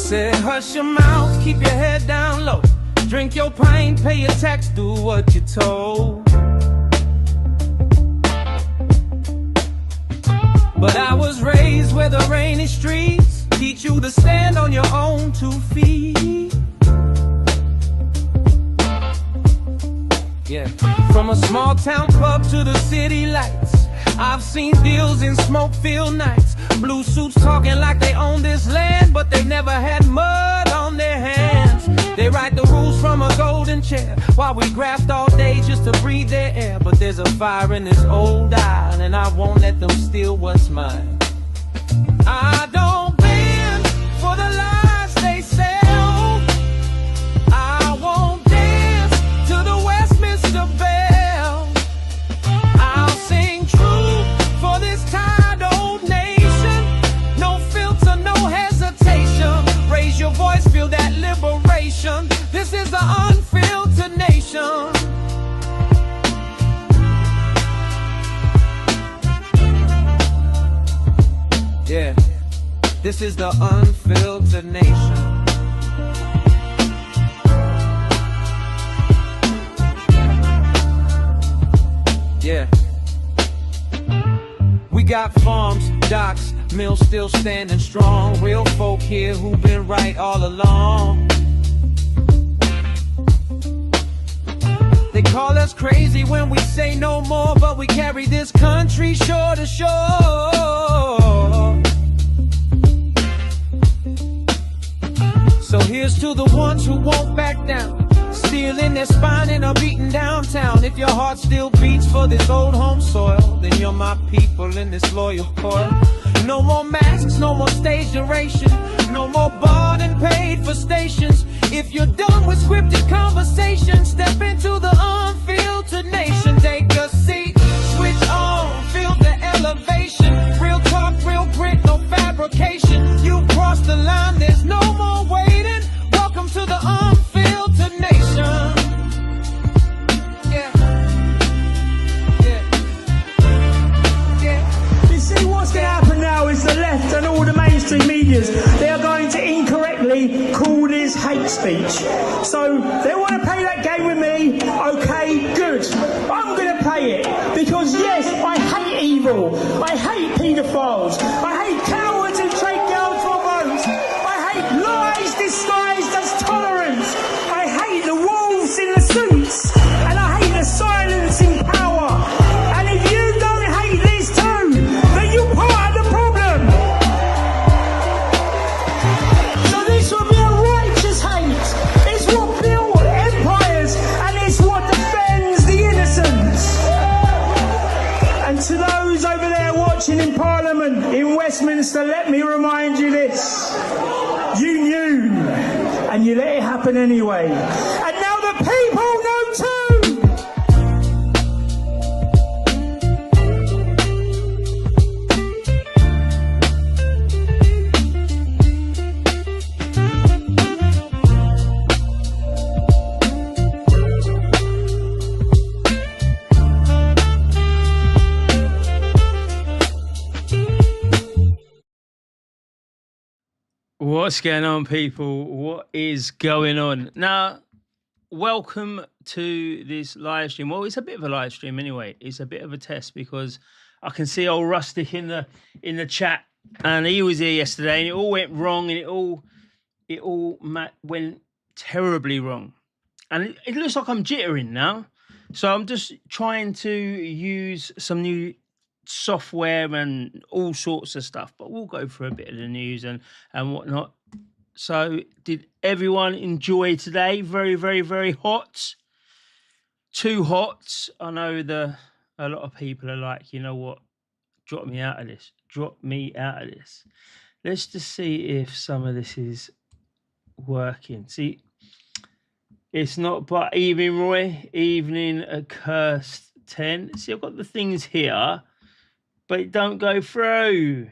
said, hush your mouth, keep your head down low. Drink your pint, pay your tax, do what you're told. But I was raised where the rainy streets teach you to stand on your own 2 feet. Yeah, from a small town pub to the city lights, I've seen deals in smoke-filled nights. Blue suits talking like they own this land, but they never had mud on their hands. They write the rules from a golden chair while we graft all day just to breathe their air. But there's a fire in this old isle, and I won't let them steal what's mine. I don't bend for the lies they sell. I won't dance to the Westminster Bell. I'll sing truth for this tired old nation. No filter, no hesitation. Raise your voice, feel that liberation. This is the unfiltered nation. Yeah, this is the unfiltered nation. Yeah. We got farms, docks, mills still standing strong. Real folk here who've been right all along. They call us crazy when we say no more, but we carry this country shore to shore. So here's to the ones who won't back down, stealing their spine and are beaten downtown. If your heart still beats for this old home soil, then you're my people in this loyal coil. No more masks, no more stage duration, no more bought and paid for stations. If you're done with scripted conversation, step into the unfiltered nation. Take a seat, switch on, feel the elevation. Real talk, real grit, no fabrication. You crossed the line, there's no more waiting. Welcome to the unfiltered nation. Yeah. You see, what's going to happen now is the left and all the mainstream medias, they are going to incorrectly call this hate speech. So they want to play that game with me. Okay, good. I'm going to play it because yes, I hate evil. I hate paedophiles. I hate cowards who trade girls for votes. I hate lies disguised as tolerance. I hate the wolves in the suits, and I hate the silence in power. And if you don't hate these two, then you're part of the problem. So this will be a righteous hate. It's what built empires, and it's what defends the innocent. And to those over there watching in Parliament in Westminster, let me remind you this. You knew, and you let it happen anyway. And now the people know too. What's going on, people? What is going on? Now, welcome to this live stream. Well, it's a bit of a live stream anyway. It's a bit of a test because I can see old Rustic in the chat, and he was here yesterday, and it all went wrong, and it all went terribly wrong, and it looks like I'm jittering now. So I'm just trying to use some new software and all sorts of stuff, but we'll go through a bit of the news and whatnot. So did everyone enjoy today? Very, very, very hot. Too hot. I know a lot of people are like, you know what, drop me out of this. Let's just see if some of this is working. See, it's not but evening, Roy. Evening, Cursed 10. See, I've got the things here, but it don't go through.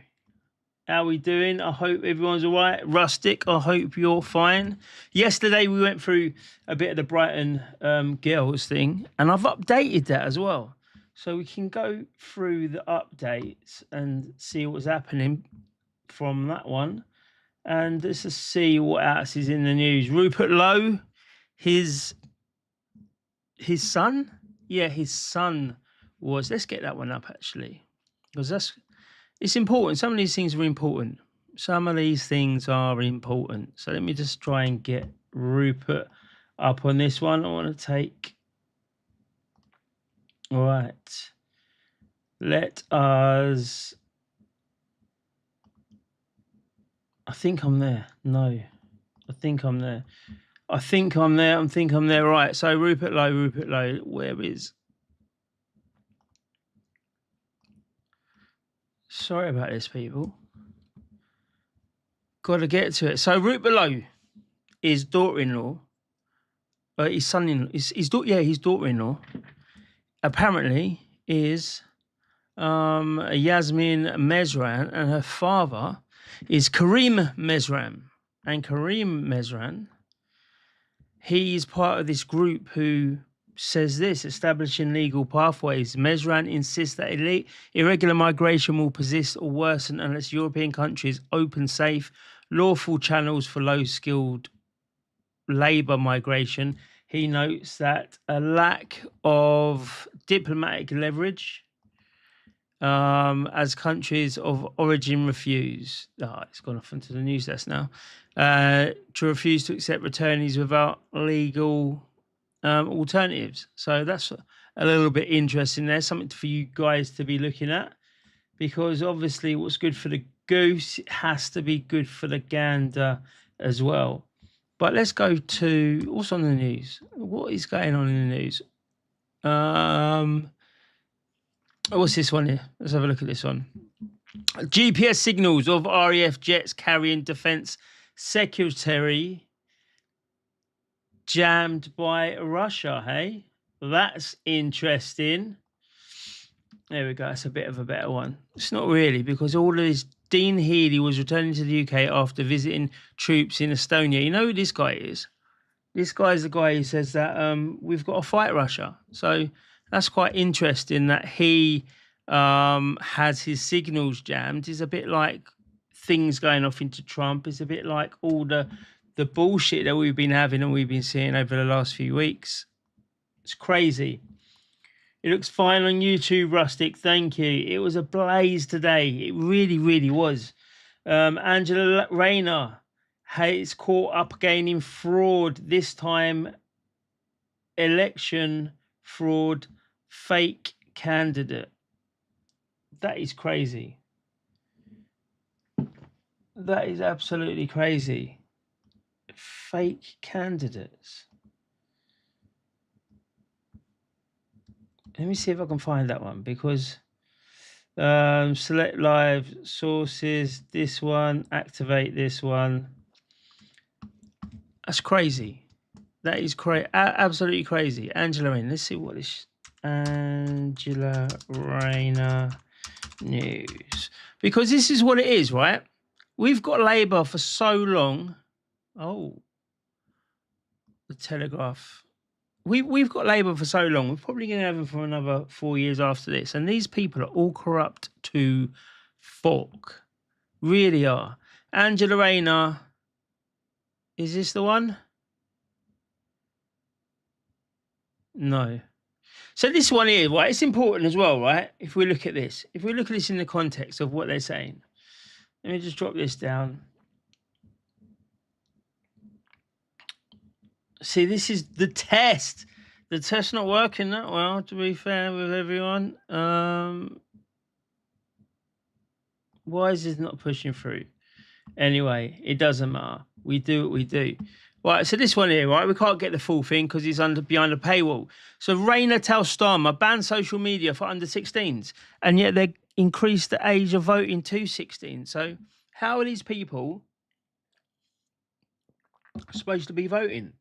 How we doing? I hope everyone's all right. Rustic, I hope you're fine. Yesterday we went through a bit of the Brighton girls thing, and I've updated that as well. So we can go through the updates and see what's happening from that one. And let's just see what else is in the news. Rupert Lowe, his son? Yeah, his son was. Let's get that one up actually, because it's important. Some of these things are important. Some of these things are important. So let me just try and get Rupert up on this one. I want to take. All right. Let us. I think I'm there. No, I think I'm there. I think I'm there. Right. So Rupert Lowe. Where is? Sorry about this, people. Got to get to it. So Rupert Lowe, his daughter-in-law, his son-in-law, his daughter-in-law, apparently is Yasmin Mezran, and her father is Karim Mezran. And Karim Mezran, he's part of this group who says this: establishing legal pathways. Mezran insists that irregular migration will persist or worsen unless European countries open safe, lawful channels for low-skilled labour migration. He notes that a lack of diplomatic leverage as countries of origin refuse. It's gone off into the news desk now. To refuse to accept returnees without legal alternatives. So that's a little bit interesting there. Something for you guys to be looking at, because obviously what's good for the goose has to be good for the gander as well. But let's go to what's on the news. What is going on in the news? What's this one here? Let's have a look at this one. GPS signals of RAF jets carrying defense secretary jammed by Russia. Hey, that's interesting. There we go. That's a bit of a better one. It's not really, because all of this. Dean Healey was returning to the UK after visiting troops in Estonia. You know who this guy is? This guy is the guy who says that we've got to fight Russia. So that's quite interesting that he has his signals jammed. It's a bit like things going off into Trump. It's a bit like all the bullshit that we've been having and we've been seeing over the last few weeks. It's crazy. It looks fine on YouTube, Rustic. Thank you. It was a blaze today. It really, really was. Angela Rayner has caught up again in fraud. This time, election fraud, fake candidate. That is crazy. That is absolutely crazy. Fake candidates. Let me see if I can find that one, because select live sources, this one, activate this one. That's crazy. That is absolutely crazy. Angela Rayner. Let's see what this Angela Rayner news. Because this is what it is, right? We've got Labour for so long. Oh, the Telegraph. We've got Labour for so long. We're probably going to have them for another 4 years after this. And these people are all corrupt to fork. Really are. Angela Rayner. Is this the one? No. So this one here, right? It's important as well, right? If we look at this. If we look at this in the context of what they're saying. Let me just drop this down. See, this is the test. The test's not working that well, to be fair with everyone. Why is this not pushing through? Anyway, it doesn't matter. We do what we do. Right, so this one here, right? We can't get the full thing because it's behind a paywall. So Rayner tells Starmer ban social media for under 16s, and yet they increased the age of voting to 16. So how are these people supposed to be voting?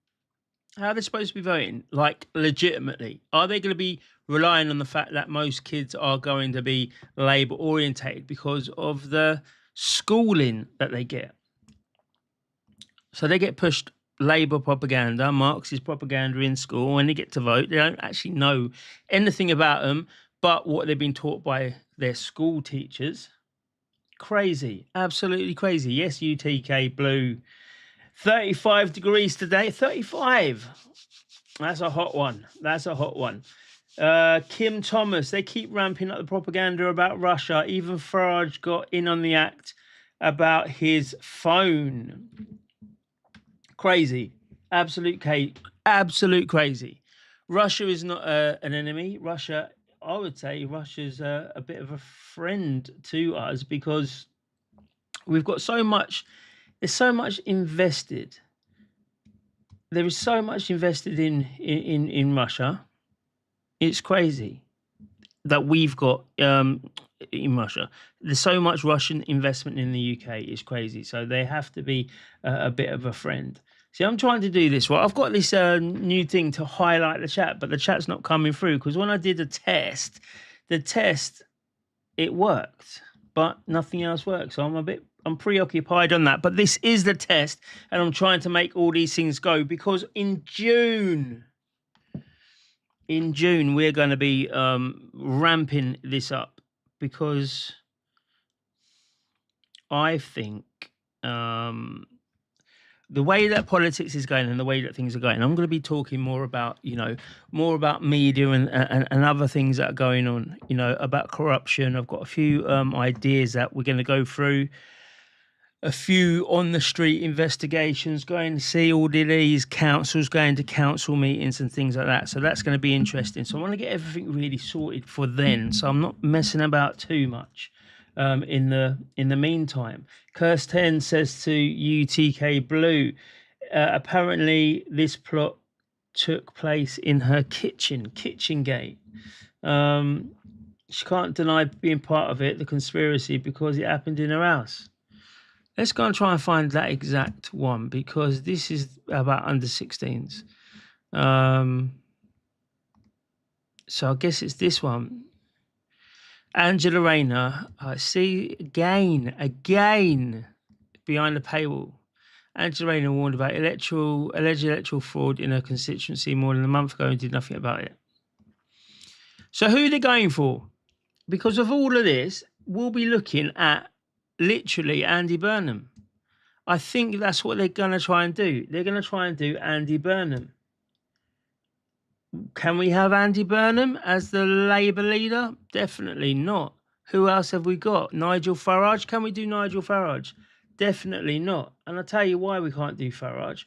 How are they supposed to be voting? Like, legitimately? Are they going to be relying on the fact that most kids are going to be Labour orientated because of the schooling that they get? So they get pushed Labour propaganda, Marxist propaganda in school. When they get to vote, they don't actually know anything about them but what they've been taught by their school teachers. crazy, absolutely crazy. Yes, UTK Blue, 35 degrees today. 35. That's a hot one. That's a hot one. Kim Thomas, they keep ramping up the propaganda about Russia. Even Farage got in on the act about his phone. Crazy. Absolute crazy. Russia is not an enemy. Russia, I would say Russia's a bit of a friend to us because we've got so much, there's so much invested. There is so much invested in Russia. It's crazy that we've got in Russia. There's so much Russian investment in the UK. It's crazy. So they have to be a bit of a friend. See, I'm trying to do this, right? I've got this new thing to highlight the chat, but the chat's not coming through because when I did the test, it worked, but nothing else worked. So I'm preoccupied on that. But this is the test, and I'm trying to make all these things go because in June, we're going to be ramping this up because I think the way that politics is going and the way that things are going, I'm going to be talking more about, media and other things that are going on, about corruption. I've got a few ideas that we're going to go through, a few on the street investigations, going to see all these councils, going to council meetings and things like that. So that's going to be interesting. So I want to get everything really sorted for then. So I'm not messing about too much. In the meantime, Curse 10 says to UTK Blue, apparently this plot took place in her kitchen gate. She can't deny being part of it, the conspiracy, because it happened in her house. Let's go and try and find that exact one because this is about under 16s. So I guess it's this one. Angela Rayner, I see again behind the paywall. Angela Rayner warned about alleged electoral fraud in her constituency more than a month ago and did nothing about it. So who are they going for? Because of all of this, we'll be looking at literally Andy Burnham. I think that's what they're going to try and do. They're going to try and do Andy Burnham. Can we have Andy Burnham as the Labour leader? Definitely not. Who else have we got? Nigel Farage? Can we do Nigel Farage? Definitely not. And I'll tell you why we can't do Farage.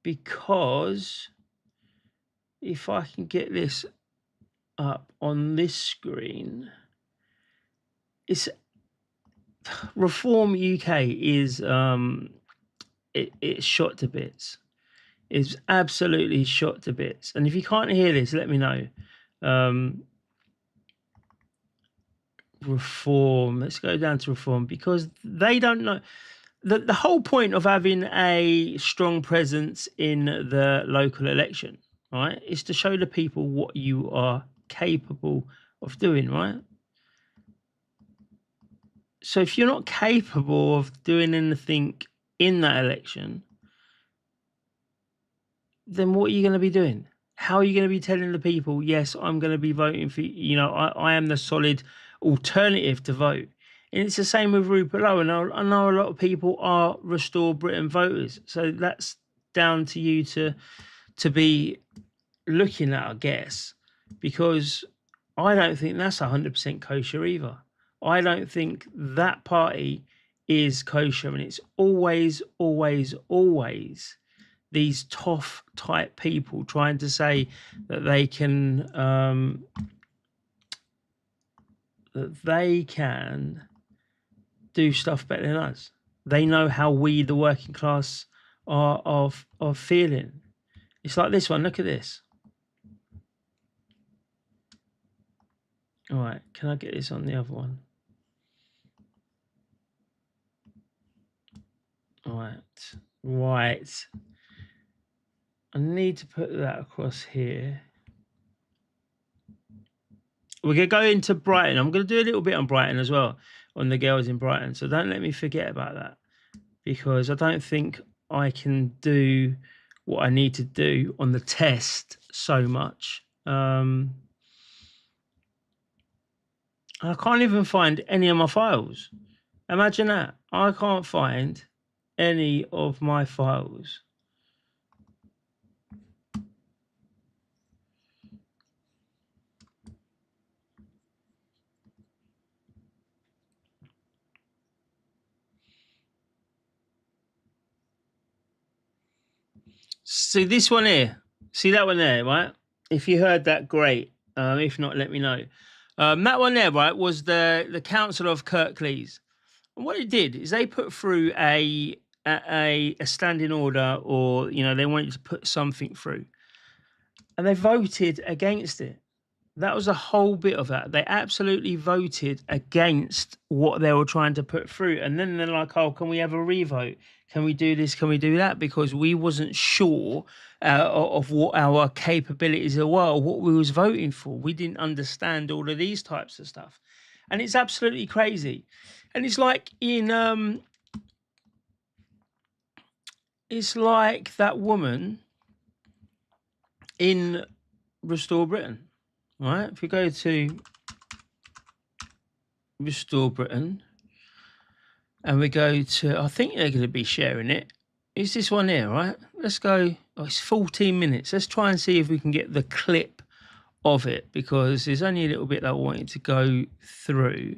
Because if I can get this up on this screen, it's Reform UK is it's shot to bits. It's absolutely shot to bits. And if you can't hear this, let me know. Reform. Let's go down to Reform because they don't know. The whole point of having a strong presence in the local election, right, is to show the people what you are capable of doing, right? So if you're not capable of doing anything in that election, then what are you going to be doing? How are you going to be telling the people, yes, I'm going to be voting for, I am the solid alternative to vote. And it's the same with Rupert Lowe. And I know a lot of people are Restore Britain voters. So that's down to you to be looking at, I guess, because I don't think that's 100% kosher either. I don't think that party is kosher. And it's always these tough type people trying to say that they can do stuff better than us. They know how we, the working class, are of feeling. It's like this one. Look at this. All right, can I get this on the other one? All right. I need to put that across here. We're going to go into Brighton. I'm going to do a little bit on Brighton as well, on the girls in Brighton. So don't let me forget about that because I don't think I can do what I need to do on the test so much. I can't even find any of my files. Imagine that. I can't find any of my files. See this one here. See that one there, right? If you heard that, great. If not, let me know. That one there, right, was the Council of Kirklees. And what it did is they put through a standing order, or they wanted to put something through, and they voted against it. That was a whole bit of that. They absolutely voted against what they were trying to put through. And then they're like, oh, can we have a revote? Can we do this? Can we do that? Because we wasn't sure of what our capabilities were, or what we was voting for. We didn't understand all of these types of stuff. And it's absolutely crazy. And it's like it's like that woman in Restore Britain. Right, if you go to Restore Britain and we go to, I think they're going to be sharing it. Is this one here, right? Let's go. Oh, it's 14 minutes. Let's try and see if we can get the clip of it, because there's only a little bit that I wanted to go through.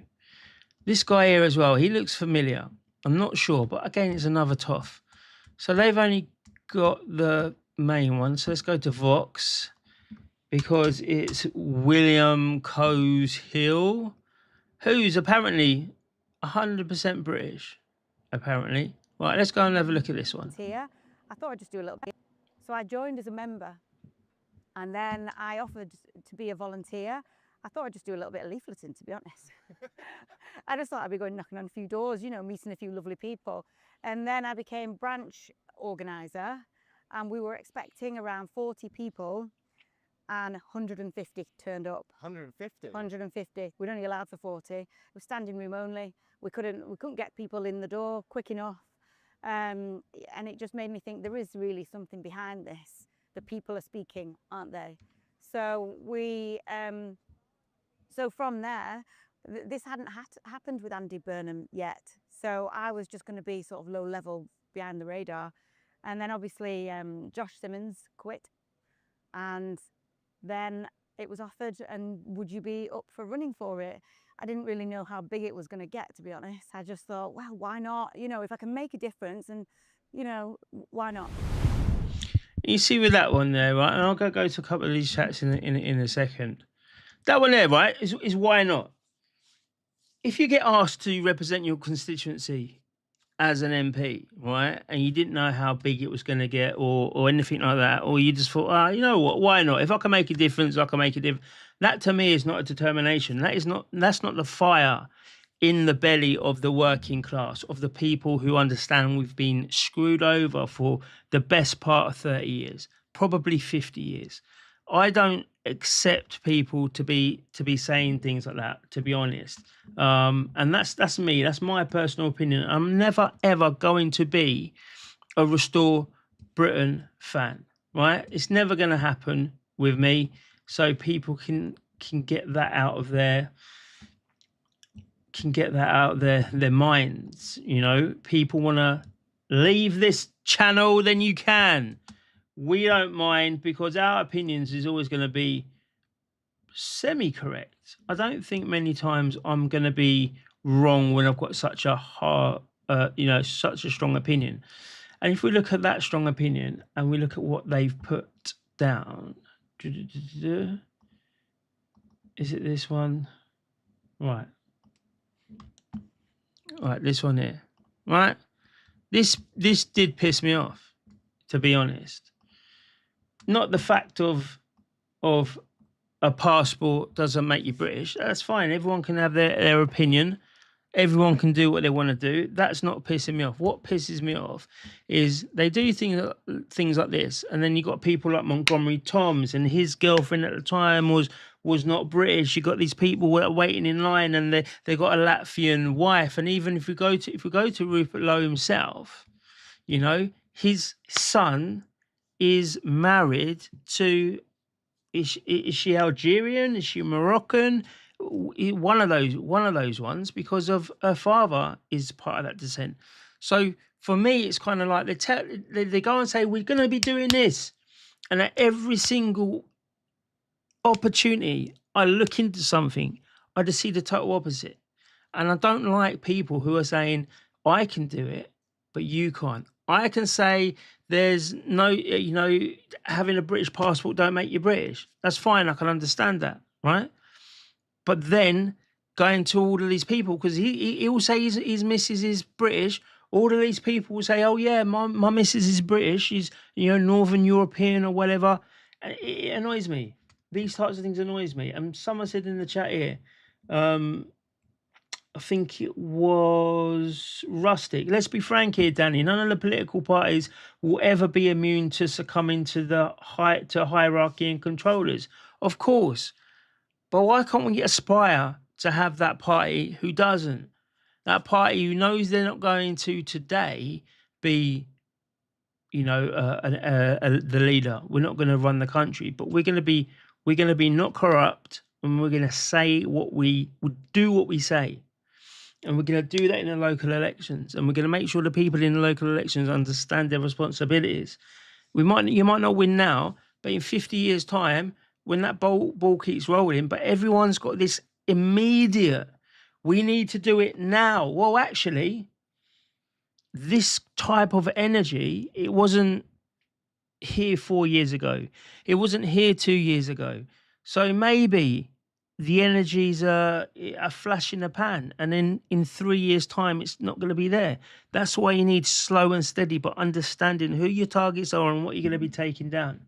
This guy here as well, he looks familiar. I'm not sure, but again, it's another toff. So they've only got the main one. So let's go to Vox, because it's William Coes-Hill, who's apparently 100% British, apparently. Right, let's go and have a look at this one. Here, I thought I'd just do a little bit. So I joined as a member, and then I offered to be a volunteer. I thought I'd just do a little bit of leafleting, to be honest. I just thought I'd be going knocking on a few doors, meeting a few lovely people. And then I became branch organiser, and we were expecting around 40 people. And 150 turned up. 150? 150. We'd only allowed for 40. It was standing room only. We couldn't get people in the door quick enough. And it just made me think there is really something behind this. The people are speaking, aren't they? So so from there, this hadn't happened with Andy Burnham yet. So I was just going to be sort of low level, behind the radar. And then obviously Josh Simmons quit. And then it was offered, and would you be up for running for it? I didn't really know how big it was going to get, to be honest. I just thought, well, why not? If I can make a difference, and, why not? You see with that one there, right? And I'll go to a couple of these chats in a second. That one there, right, is why not? If you get asked to represent your constituency as an MP, right, and you didn't know how big it was going to get, or anything like that, or you just thought, you know what, why not? If I can make a difference, I can make a difference. That to me is not a determination. That's not the fire in the belly of the working class, of the people who understand we've been screwed over for the best part of 30 years, probably 50 years. I don't accept people to be saying things like that, to be honest. And that's me. That's my personal opinion. I'm never ever going to be a Restore Britain fan, right? It's never going to happen with me. So people can get that out of their their minds. People want to leave this channel, then you can. We don't mind, because our opinions is always going to be semi-correct. I don't think many times I'm going to be wrong when I've got such a such a strong opinion. And if we look at that strong opinion and we look at what they've put down, is it this one? Right, this one here. Right, this did piss me off, to be honest. Not the fact of a passport doesn't make you British. That's fine. Everyone can have their opinion. Everyone can do what they want to do. That's not pissing me off. What pisses me off is they do things like this, and then you got people like Montgomery Toms, and his girlfriend at the time was not British. You got these people waiting in line, and they got a Latvian wife. And even if we go to Rupert Lowe himself, his son is married to, is she Algerian? Is she Moroccan? one of those ones, because of her father is part of that descent. So for me, it's kind of like they go and say, we're going to be doing this, and at every single opportunity I look into something, I just see the total opposite. And I don't like people who are saying, I can do it, but you can't. I can say there's no, having a British passport don't make you British. That's fine. I can understand that, right? But then going to all of these people, because he will say his missus is British. All of these people will say, oh yeah, my missus is British. She's, Northern European or whatever. And it annoys me. These types of things annoys me. And someone said in the chat here, I think it was Rustic. Let's be frank here, Danny. None of the political parties will ever be immune to succumbing to hierarchy and controllers. Of course. But why can't we aspire to have that party who doesn't? That party who knows they're not going to today be, the leader. We're not going to run the country, but we're going to be not corrupt, and we're going to say what we do, what we say. And we're going to do that in the local elections. And we're going to make sure the people in the local elections understand their responsibilities. You might not win now, but in 50 years' time, when that ball keeps rolling, but everyone's got this immediate, we need to do it now. Well, actually, this type of energy, it wasn't here 4 years ago. It wasn't here 2 years ago. So maybe the energies are a flash in the pan, and then in 3 years' time, it's not going to be there. That's why you need slow and steady, but understanding who your targets are and what you're going to be taking down.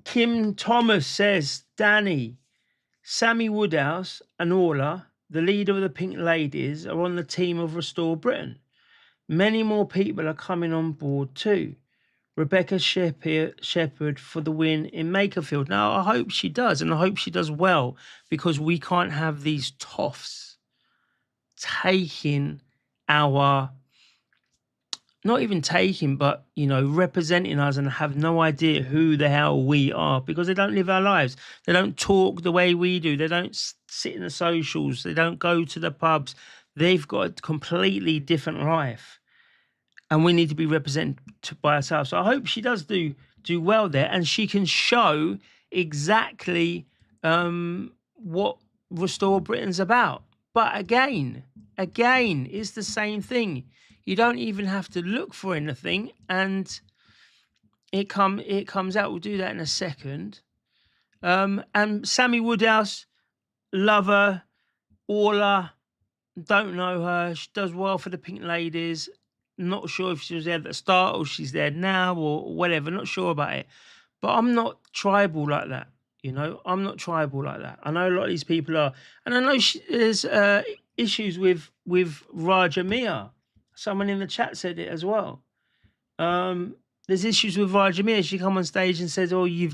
Kim Thomas says, Danny, Sammy Woodhouse and Orla, the leader of the Pink Ladies, are on the team of Restore Britain. Many more people are coming on board too. Rebecca Shepherd for the win in Makerfield. Now, I hope she does, and I hope she does well, because we can't have these toffs taking our, not even taking, but, representing us and have no idea who the hell we are, because they don't live our lives. They don't talk the way we do. They don't sit in the socials. They don't go to the pubs. They've got a completely different life. And we need to be represented by ourselves. So I hope she does do well there, and she can show exactly what Restore Britain's about. But again, it's the same thing. You don't even have to look for anything, and it comes out. We'll do that in a second. And Sammy Woodhouse, love her. Orla, don't know her. She does well for the Pink Ladies. Not sure if she was there at the start or she's there now or whatever. Not sure about it. But I'm not tribal like that. I'm not tribal like that. I know a lot of these people are. And I know there's issues with Raja Mia. Someone in the chat said it as well. There's issues with Raja Mia. She come on stage and says, "Oh, you're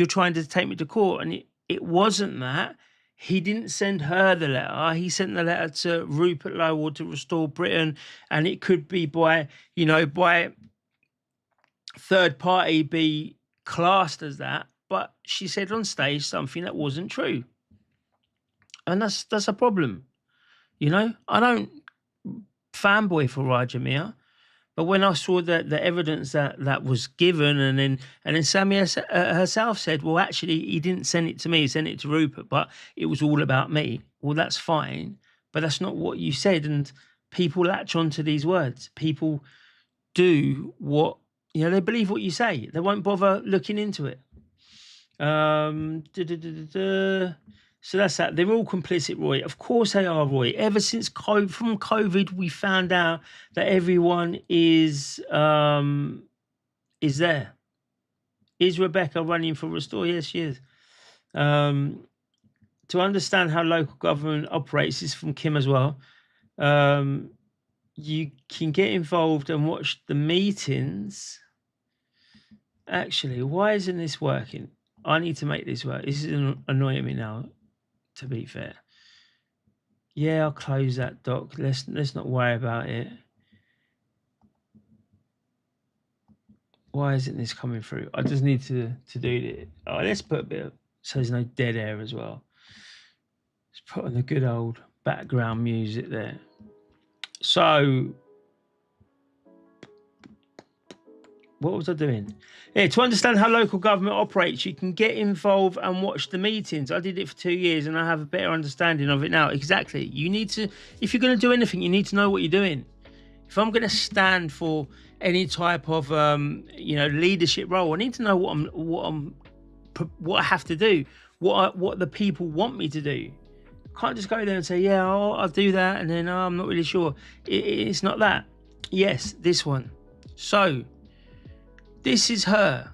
trying to take me to court," and it wasn't that. He didn't send her the letter. He sent the letter to Rupert Lowell to Restore Britain, and it could be by third party be classed as that. But she said on stage something that wasn't true, and that's a problem. I don't fanboy for Raja Mia, but when I saw the evidence that was given, and then Sammy herself said, well, actually, he didn't send it to me, he sent it to Rupert, but it was all about me. Well, that's fine, but that's not what you said. And people latch onto these words. People do what, they believe what you say. They won't bother looking into it. So that's that. They're all complicit, Roy. Of course they are, Roy. Ever since from COVID, we found out that everyone is there. Is Rebecca running for Restore? Yes, she is. To understand how local government operates, this is from Kim as well. You can get involved and watch the meetings. Actually, why isn't this working? I need to make this work. This is annoying me now, to be fair. Yeah, I'll close that, Doc. Let's not worry about it. Why isn't this coming through? I just need to do it. Oh, let's put a bit of so there's no dead air as well. Let's put on the good old background music there. So, what was I doing? Yeah, to understand how local government operates, you can get involved and watch the meetings. I did it for 2 years and I have a better understanding of it now. Exactly. You need to, if you're going to do anything, you need to know what you're doing. If I'm going to stand for any type of, leadership role, I need to know what I have to do, what the people want me to do. I can't just go there and say, yeah, I'll do that, and then I'm not really sure. It's not that. Yes, this one. So, this is her,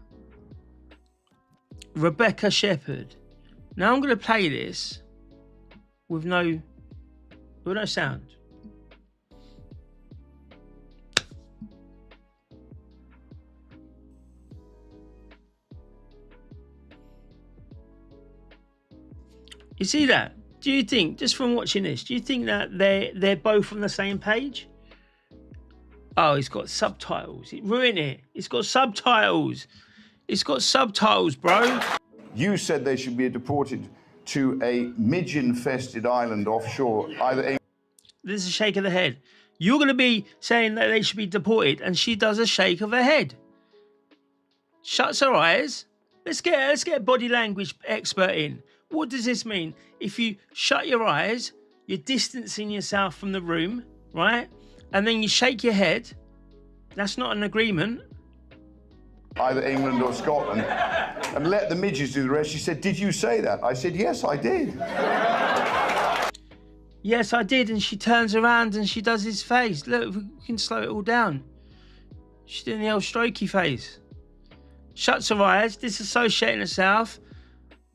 Rebecca Shepherd. Now I'm going to play this with no sound. You see that? Do you think, just from watching this, do you think that they're both on the same page? Oh, it's got subtitles. It ruined it. It's got subtitles. It's got subtitles, bro. You said they should be deported to a midge-infested island offshore, either. There's a shake of the head. You're going to be saying that they should be deported, and she does a shake of her head. Shuts her eyes. Let's get a body language expert in. What does this mean? If you shut your eyes, you're distancing yourself from the room, right? And then you shake your head. That's not an agreement. Either England or Scotland. And let the midges do the rest. She said, did you say that? I said, yes, I did. Yes, I did. And she turns around and she does his face. Look, we can slow it all down. She's doing the old strokey face. Shuts her eyes, disassociating herself.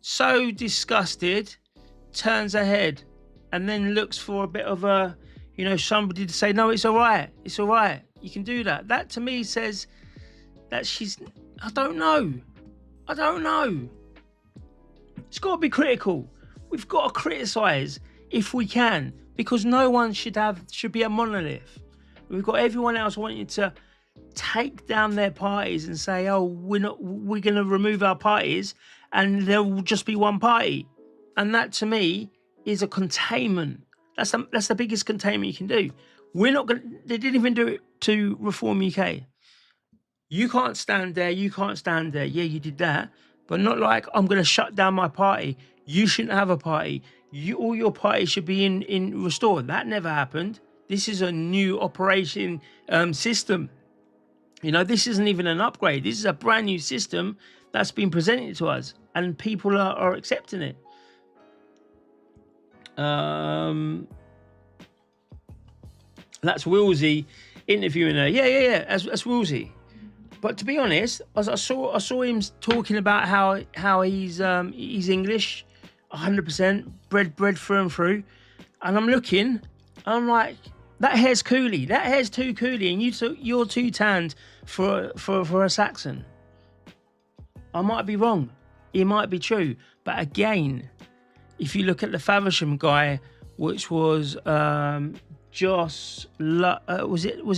So disgusted, turns her head, and then looks for a bit of a, somebody to say, no, it's all right. It's all right. You can do that. That to me says that she's, I don't know. It's got to be critical. We've got to criticise if we can, because no one should be a monolith. We've got everyone else wanting to take down their parties and say, oh, we're going to remove our parties and there will just be one party. And that to me is a containment. That's the biggest containment you can do. They didn't even do it to Reform UK. You can't stand there. Yeah, you did that. But not like, I'm going to shut down my party. You shouldn't have a party. All your parties should be in restored. That never happened. This is a new operation system. This isn't even an upgrade. This is a brand new system that's been presented to us, and people are accepting it. That's Wilsey interviewing her. Yeah. That's Wilsey. But to be honest, as I saw him talking about how he's English, 100%, bred through and through, and I'm looking, I'm like, that hair's coolie. That hair's too coolie, and you're too tanned for a Saxon. I might be wrong. It might be true. But again, if you look at the Faversham guy, which was Joss Love or something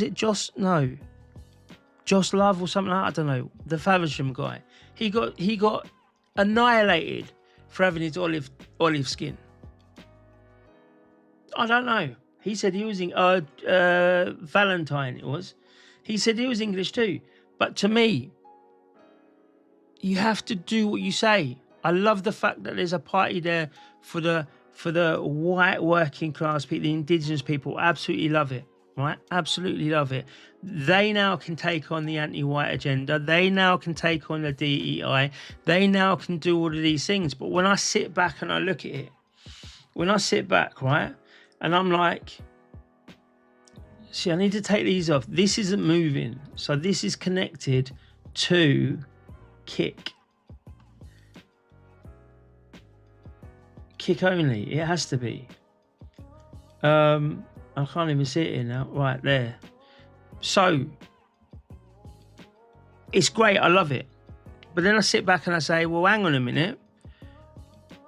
like that? I don't know. The Faversham guy. He got annihilated for having his olive skin. I don't know. He said he was Valentine. It was. He said he was English too. But to me, you have to do what you say. I love the fact that there's a party there for the white working class people, the indigenous people. Absolutely love it, right? Absolutely love it. They now can take on the anti-white agenda. They now can take on the DEI. They now can do all of these things. But when I sit back and I look at it, right, and I'm like, see, I need to take these off. This isn't moving. So this is connected to kick only. It has to be. I can't even see it here now. Right there. So it's great. I love it. But then I sit back and I say, well, hang on a minute.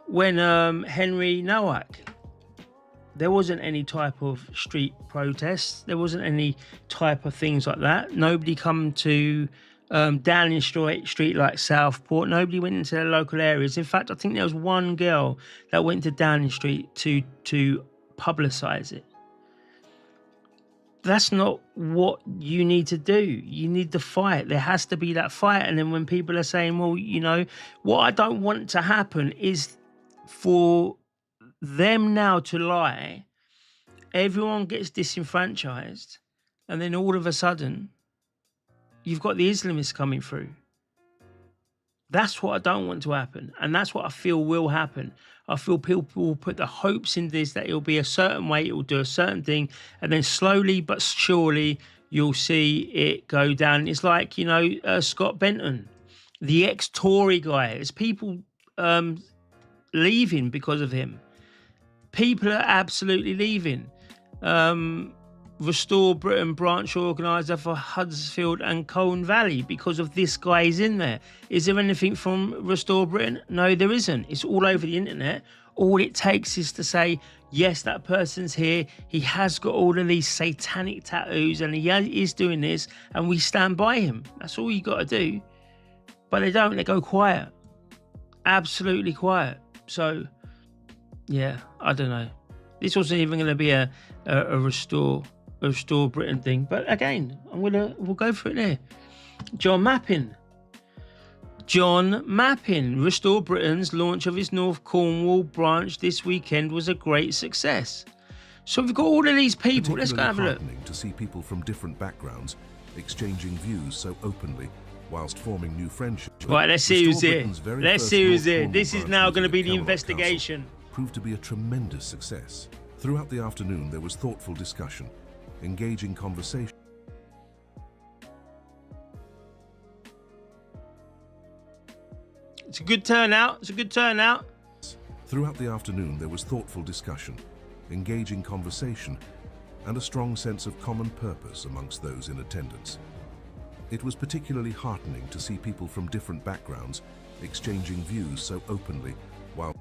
When Henry Nowak, there wasn't any type of street protests. There wasn't any type of things like that. Nobody come to Downing Street, like Southport. Nobody went into their local areas. In fact, I think there was one girl that went to Downing Street to publicise it. That's not what you need to do. You need to fight. There has to be that fight. And then when people are saying, well, you know, what I don't want to happen is for them now to lie, everyone gets disenfranchised, and then all of a sudden, you've got the Islamists coming through. That's what I don't want to happen. And that's what I feel will happen. I feel people will put the hopes in this, that it'll be a certain way, it will do a certain thing, and then slowly but surely you'll see it go down. It's like, you know, Scott Benton, the ex-Tory guy. There's people leaving because of him. People are absolutely leaving. Restore Britain branch organiser for Huddersfield and Colne Valley because of this guy is in there. Is there anything from Restore Britain? No, there isn't. It's all over the internet. All it takes is to say, yes, that person's here. He has got all of these satanic tattoos and he is doing this, and we stand by him. That's all you got to do. But they don't. They go quiet. Absolutely quiet. So, yeah, I don't know. This wasn't even going to be a Restore Britain thing, but again, we'll go for it there. John Mappin, Restore Britain's launch of its North Cornwall branch this weekend was a great success. So we've got all of these people. Let's go have a look. To see people from different backgrounds exchanging views so openly whilst forming new friendships. Right, let's see who's here. Let's see who's here. This is now going to be the investigation. Proved to be a tremendous success. Throughout the afternoon, there was thoughtful discussion, engaging conversation. It's a good turnout. Throughout the afternoon, there was thoughtful discussion, engaging conversation, and a strong sense of common purpose amongst those in attendance. It was particularly heartening to see people from different backgrounds exchanging views so openly while...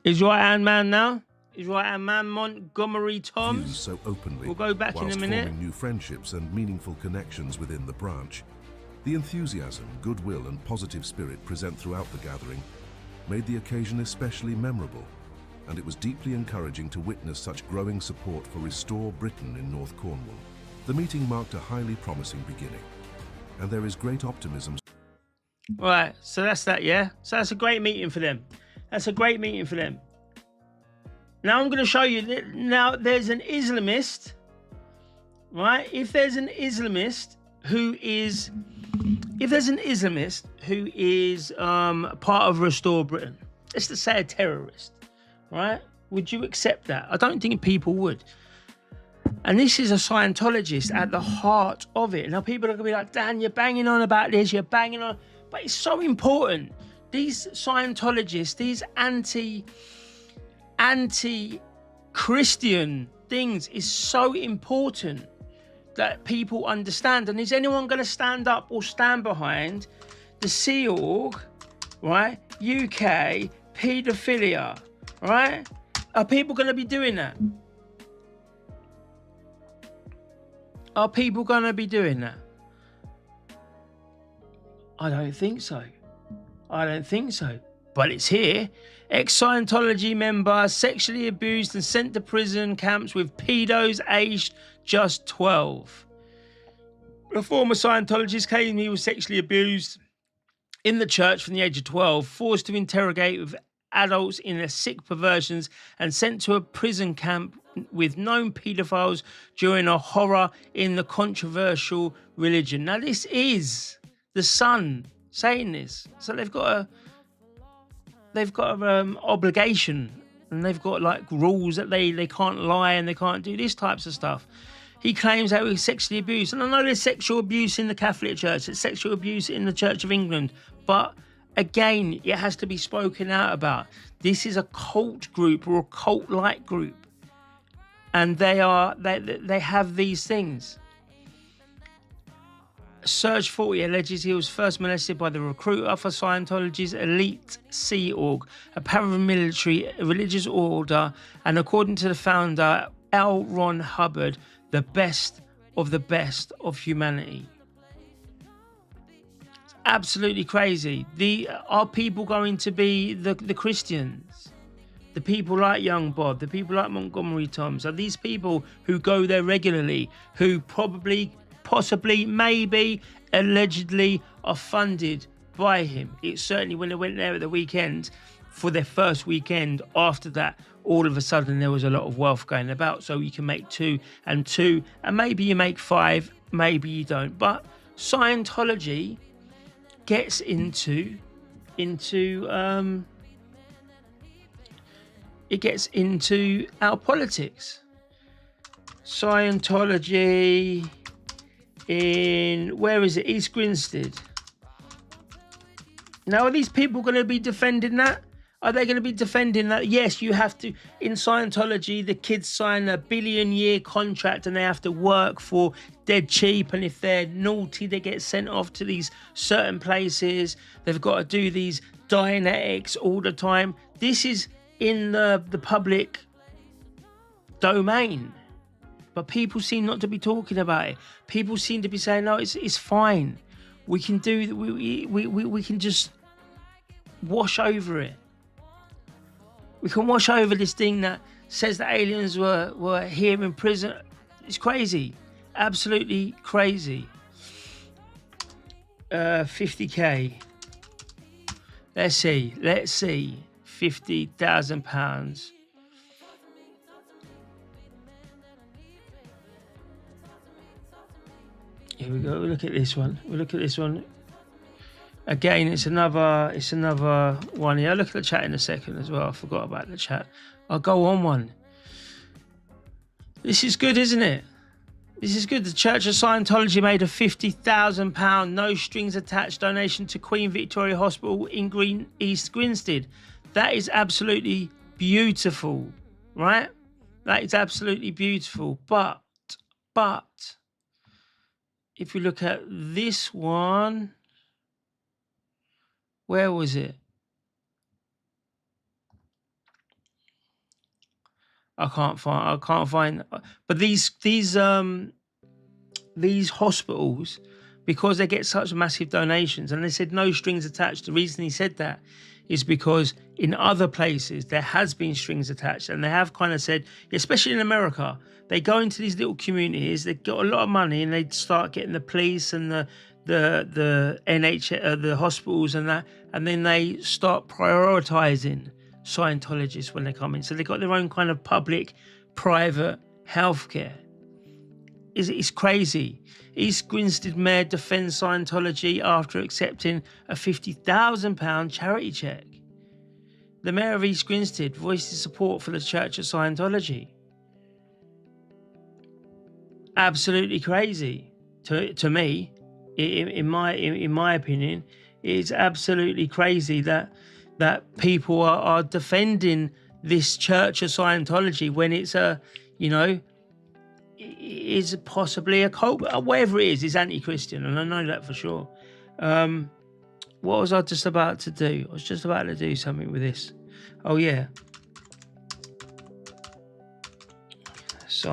Is right-hand man now? Is right-hand man Montgomery Toms? So openly, we'll go back in a minute. Forming new friendships and meaningful connections within the branch. The enthusiasm, goodwill and positive spirit present throughout the gathering made the occasion especially memorable, and it was deeply encouraging to witness such growing support for Restore Britain in North Cornwall. The meeting marked a highly promising beginning, and there is great optimism. Right, so that's that, yeah? So that's a great meeting for them. That's a great meeting for them. Now I'm going to show you. Now there's an Islamist, right? If there's an Islamist who is part of Restore Britain, let's just say a terrorist, right? Would you accept that? I don't think people would. And this is a Scientologist at the heart of it. Now people are going to be like, Dan, you're banging on about this, you're banging on, but it's so important. These Scientologists, these anti-Christian things is so important that people understand. And is anyone going to stand up or stand behind the Sea Org, right? UK, paedophilia, right? Are people going to be doing that? Are people going to be doing that? I don't think so. But it's here. Ex-Scientology member sexually abused and sent to prison camps with pedos aged just 12. A former Scientologist claimed he was sexually abused in the church from the age of 12, forced to interrogate with adults in their sick perversions, and sent to a prison camp with known paedophiles during a horror in the controversial religion. Now, this is the Sun saying this, so they've got an obligation, and they've got like rules that they can't lie and they can't do these types of stuff. He claims that he was sexually abused, and I know there's sexual abuse in the Catholic Church, there's sexual abuse in the Church of England, but again, it has to be spoken out about. This is a cult group or a cult-like group, and they have these things. Serge Forty alleges he was first molested by the recruiter for Scientology's elite Sea Org, a paramilitary religious order, and according to the founder, L. Ron Hubbard, the best of humanity. It's absolutely crazy. Are people going to be the Christians? The people like Young Bob, the people like Montgomery Toms, are these people who go there regularly, who probably, possibly, maybe, allegedly are funded by him? It's certainly when they went there at the weekend, for their first weekend, after that, all of a sudden there was a lot of wealth going about. So you can make 2 and 2, and maybe you make 5, maybe you don't. But Scientology gets into our politics. Scientology in, where is it? East Grinstead. Now, are these people going to be defending that? Are they going to be defending that? Yes, you have to. In Scientology, the kids sign a billion-year contract and they have to work for dead cheap. And if they're naughty, they get sent off to these certain places. They've got to do these Dianetics all the time. This is in the public domain. But people seem not to be talking about it. People seem to be saying, no, it's fine. We can do, we can just wash over it. We can wash over this thing that says that aliens were here in prison. It's crazy. Absolutely crazy. 50k. Let's see. £50,000. Here we go. Look at this one. Again, it's another one here. I'll look at the chat in a second as well. I forgot about the chat. I'll go on one. This is good, isn't it? This is good. The Church of Scientology made a £50,000 no strings attached donation to Queen Victoria Hospital in East Grinstead. That is absolutely beautiful, right? That is absolutely beautiful. But if you look at this one, where was it? I can't find. But these hospitals, because they get such massive donations, and they said no strings attached. The reason he said that is because in other places there has been strings attached, and they have kind of said, especially in America, they go into these little communities, they got a lot of money, and they start getting the police and the NHS, the hospitals and that, and then they start prioritizing Scientologists when they come in. So they got their own kind of public, private healthcare. It's crazy. East Grinstead Mayor defends Scientology after accepting a £50,000 charity check. The Mayor of East Grinstead voiced his support for the Church of Scientology. Absolutely crazy to me. In my opinion, it's absolutely crazy that people are defending this Church of Scientology when it's is possibly a cult, whatever it is anti-Christian, and I know that for sure. What was I just about to do? I was just about to do something with this. Oh yeah. So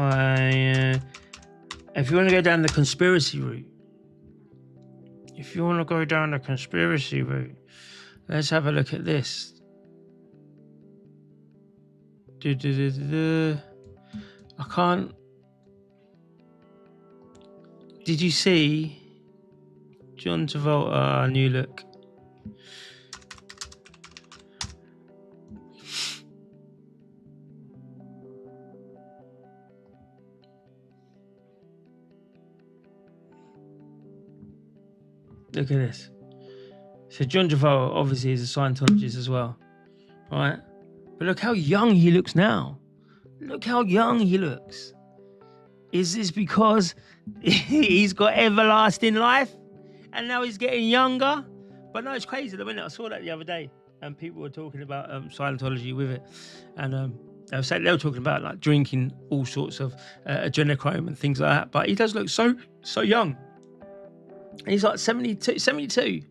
if you want to go down the conspiracy route, let's have a look at this. I can't. Did you see John Travolta, New Look? Look at this. So John Travolta obviously is a Scientologist as well, right? But look how young he looks now. Look how young he looks. Is this because he's got everlasting life and now he's getting younger? But no, it's crazy. I saw that the other day and people were talking about Scientology with it. And they were talking about like drinking all sorts of adrenochrome and things like that. But he does look so young. He's like 72.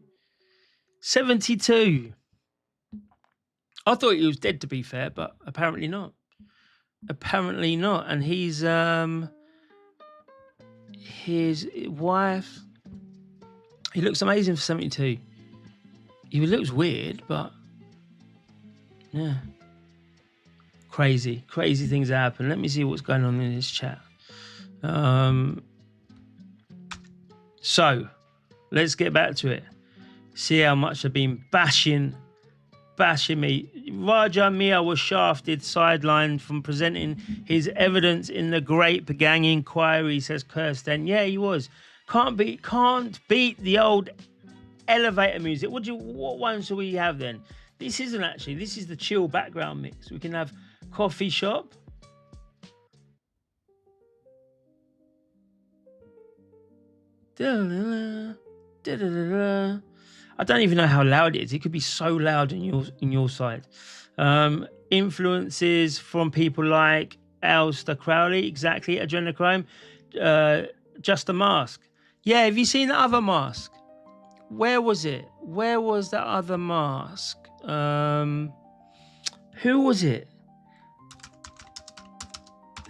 I thought he was dead, to be fair, but apparently not. And he's his wife. He looks amazing for 72. He looks weird, but yeah. Crazy things happen. Let me see what's going on in this chat. So, let's get back to it. See how much I've been bashing me. Raja Mia was shafted, sidelined from presenting his evidence in the Great Gang inquiry, says Kirsten. Yeah, he was. Can't beat the old elevator music. What one shall we have then? This isn't actually. This is the chill background mix. We can have coffee shop. I don't even know how loud it is. It could be so loud in your side. Influences from people like Aleister Crowley, exactly. Adrenochrome, Just a Mask. Yeah, have you seen the other mask? Where was it? Where was that other mask? Who was it?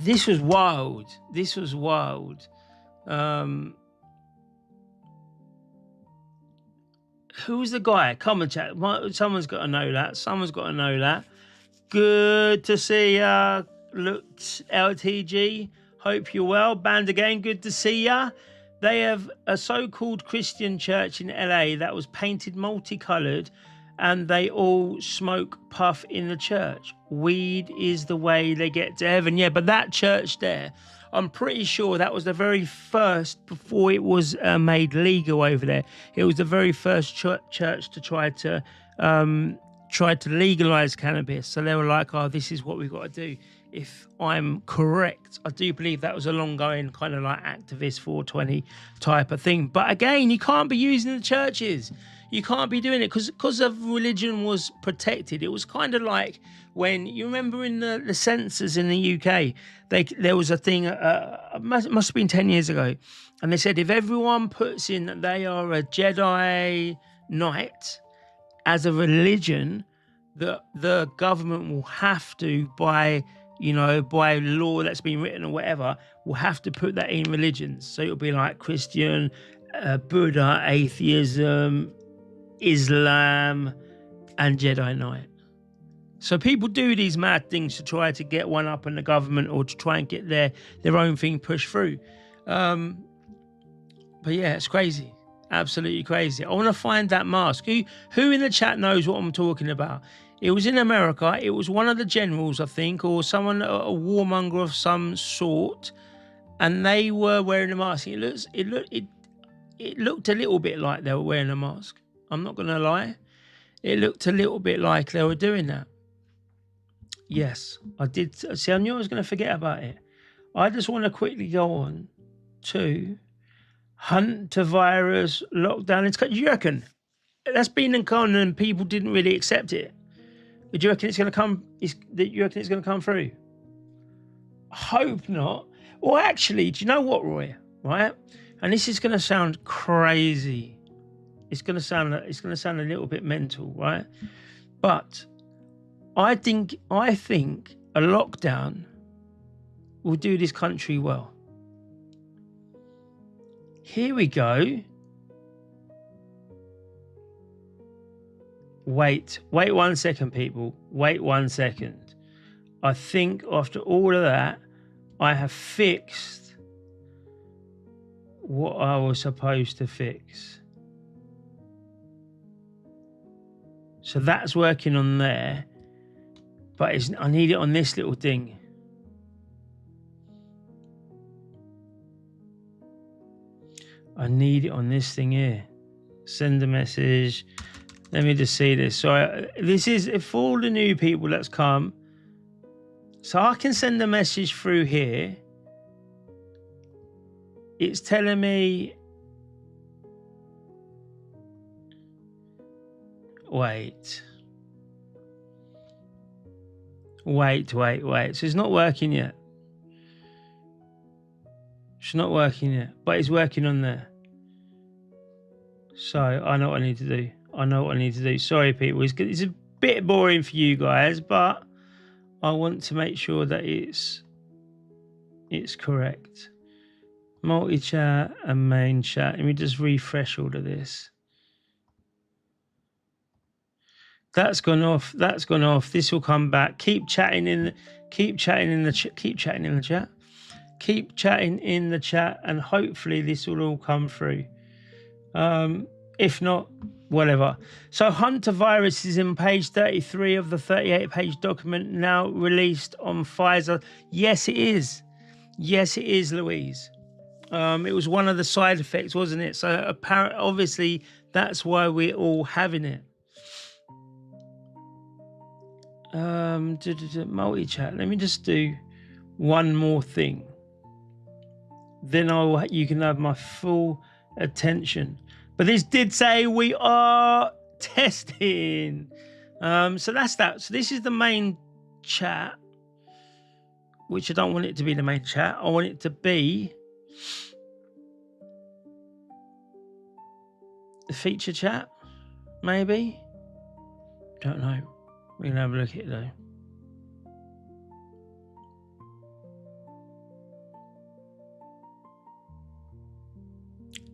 This was wild. Who's the guy? Come on, chat. Someone's got to know that. Good to see ya. Looked LTG. Hope you're well. Band again. Good to see ya. They have a so-called Christian church in LA that was painted multicolored, and they all smoke puff in the church. Weed is the way they get to heaven. Yeah, but that church there, I'm pretty sure that was the very first, before it was made legal over there. It was the very first church to try to legalize cannabis. So they were like, oh, this is what we've got to do. If I'm correct, I do believe that was a long-going kind of like activist 420 type of thing. But again, you can't be using the churches. You can't be doing it because of religion was protected. It was kind of like when you remember in the census in the UK, there was a thing, must have been 10 years ago, and they said if everyone puts in that they are a Jedi Knight as a religion, the government will have to, by law that's been written or whatever, will have to put that in religions. So it'll be like Christian, Buddha, atheism, Islam, and Jedi Knight. So people do these mad things to try to get one up on the government or to try and get their own thing pushed through. But yeah, it's crazy. Absolutely crazy. I want to find that mask. Who in the chat knows what I'm talking about? It was in America. It was one of the generals, I think, or someone, a warmonger of some sort, and they were wearing a mask. It looked a little bit like they were wearing a mask. I'm not going to lie. It looked a little bit like they were doing that. Yes, I did. See, I knew I was going to forget about it. I just want to quickly go on to Hantavirus lockdown. Do you reckon that's been in Conan and people didn't really accept it? Do you reckon it's going to come? You reckon it's going to come through? I hope not. Well, actually, do you know what, Roy? Right, and this is going to sound crazy. It's going to sound a little bit mental, right? But I think a lockdown will do this country well. Here we go. Wait 1 second, people. Wait 1 second. I think after all of that, I have fixed what I was supposed to fix. So that's working on there, but I need it on this little thing. I need it on this thing here. Send a message. Let me just see this. So this is for all the new people that's come. So I can send a message through here. It's telling me, wait. So it's not working yet. It's not working yet, but it's working on there. So I know what I need to do. Sorry, people. It's a bit boring for you guys, but I want to make sure that it's correct. Multi-chat and main chat. Let me just refresh all of this. That's gone off. That's gone off. This will come back. Keep chatting in the chat. Keep chatting in the chat, and hopefully this will all come through. If not, whatever. So Hunter virus is in page 33 of the 38-page document now released on Pfizer. Yes, it is. Yes, it is, Louise. It was one of the side effects, wasn't it? So apparently, obviously, that's why we're all having it. Multi-chat. Let me just do one more thing. Then you can have my full attention. But this did say we are testing. So that's that. So this is the main chat, which I don't want it to be the main chat. I want it to be the feature chat, maybe. Don't know. We're going to have a look at it though.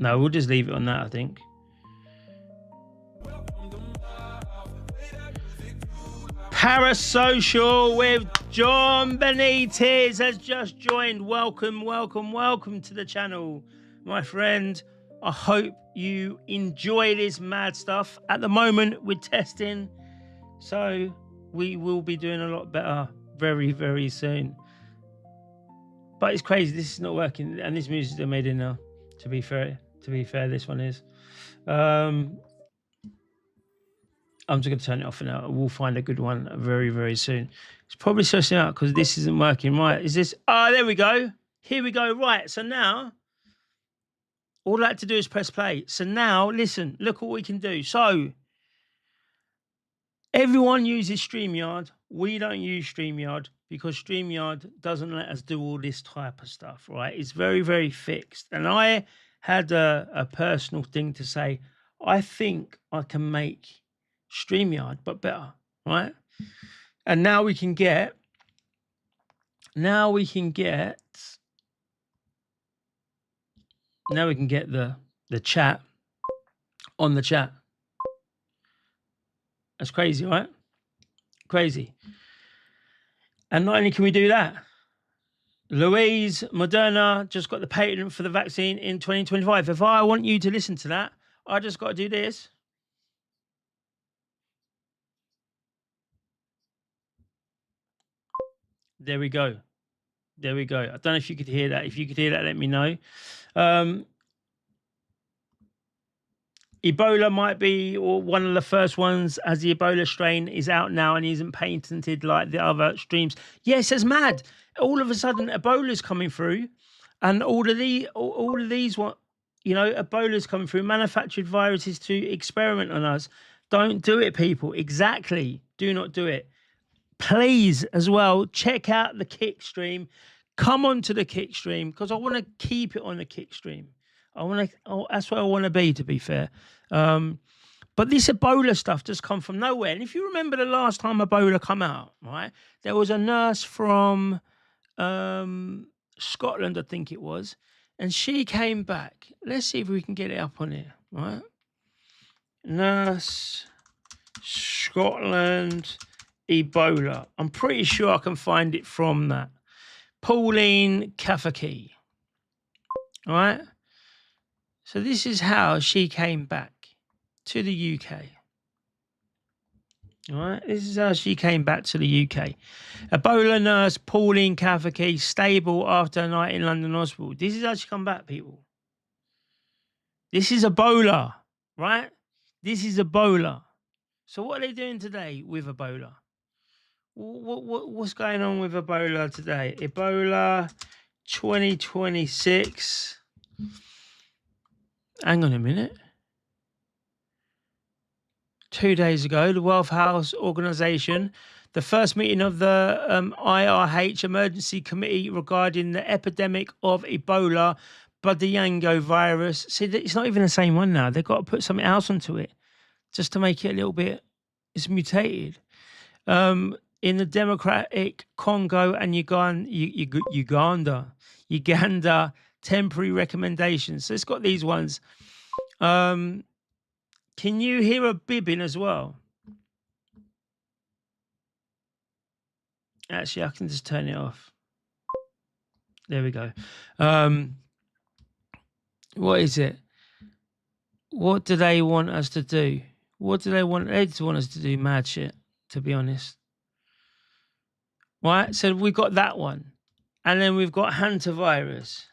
No, we'll just leave it on that, I think. Parasocial with John Benitez has just joined. Welcome to the channel, my friend. I hope you enjoy this mad stuff. At the moment, we're testing, so we will be doing a lot better very, very soon. But it's crazy. This is not working, and this music is made in now. To be fair, this one is. I'm just going to turn it off for now. We'll find a good one very, very soon. It's probably stressing out because this isn't working. Right, is this? Oh, there we go. Here we go. Right, so now all I have to do is press play. So now, listen, look what we can do. So everyone uses StreamYard. We don't use StreamYard because StreamYard doesn't let us do all this type of stuff, right? It's very, very fixed. And I had a personal thing to say, I think I can make StreamYard, but better, right? And now we can get the chat on the chat. That's crazy, right? Crazy. And not only can we do that, Louise, Moderna just got the patent for the vaccine in 2025. If I want you to listen to that, I just got to do this. There we go. There we go. I don't know if you could hear that. If you could hear that, let me know. Ebola might be one of the first ones, as the Ebola strain is out now and isn't patented like the other streams. Yes, it's mad. All of a sudden, Ebola's coming through, and all of these, Ebola's coming through, manufactured viruses to experiment on us. Don't do it, people. Exactly. Do not do it. Please, as well, check out the Kick stream. Come on to the Kick stream because I want to keep it on the Kick stream. That's where I want to be, to be fair. But this Ebola stuff just come from nowhere. And if you remember the last time Ebola come out, right, there was a nurse from Scotland, I think it was, and she came back. Let's see if we can get it up on here, right? Nurse, Scotland, Ebola. I'm pretty sure I can find it from that. Pauline Kafaki. All right. So this is how she came back to the UK. All right. This is how she came back to the UK. Ebola nurse Pauline Kafaki stable after a night in London hospital. This is how she come back, people. This is Ebola, right? This is Ebola. So what are they doing today with Ebola? What's going on with Ebola today? Ebola 2026. Hang on a minute. 2 days ago, the World Health Organization, the first meeting of the IRH Emergency Committee regarding the epidemic of Ebola Budiyanga virus. See, it's not even the same one now. They've got to put something else onto it just to make it a little bit, it's mutated. In the Democratic Congo and Uganda temporary recommendations. So it's got these ones. Can you hear a bibbing as well? Actually, I can just turn it off. There we go. What is it? What do they want us to do? What do they want? They just want us to do mad shit, to be honest. Right? So we've got that one. And then we've got hantavirus.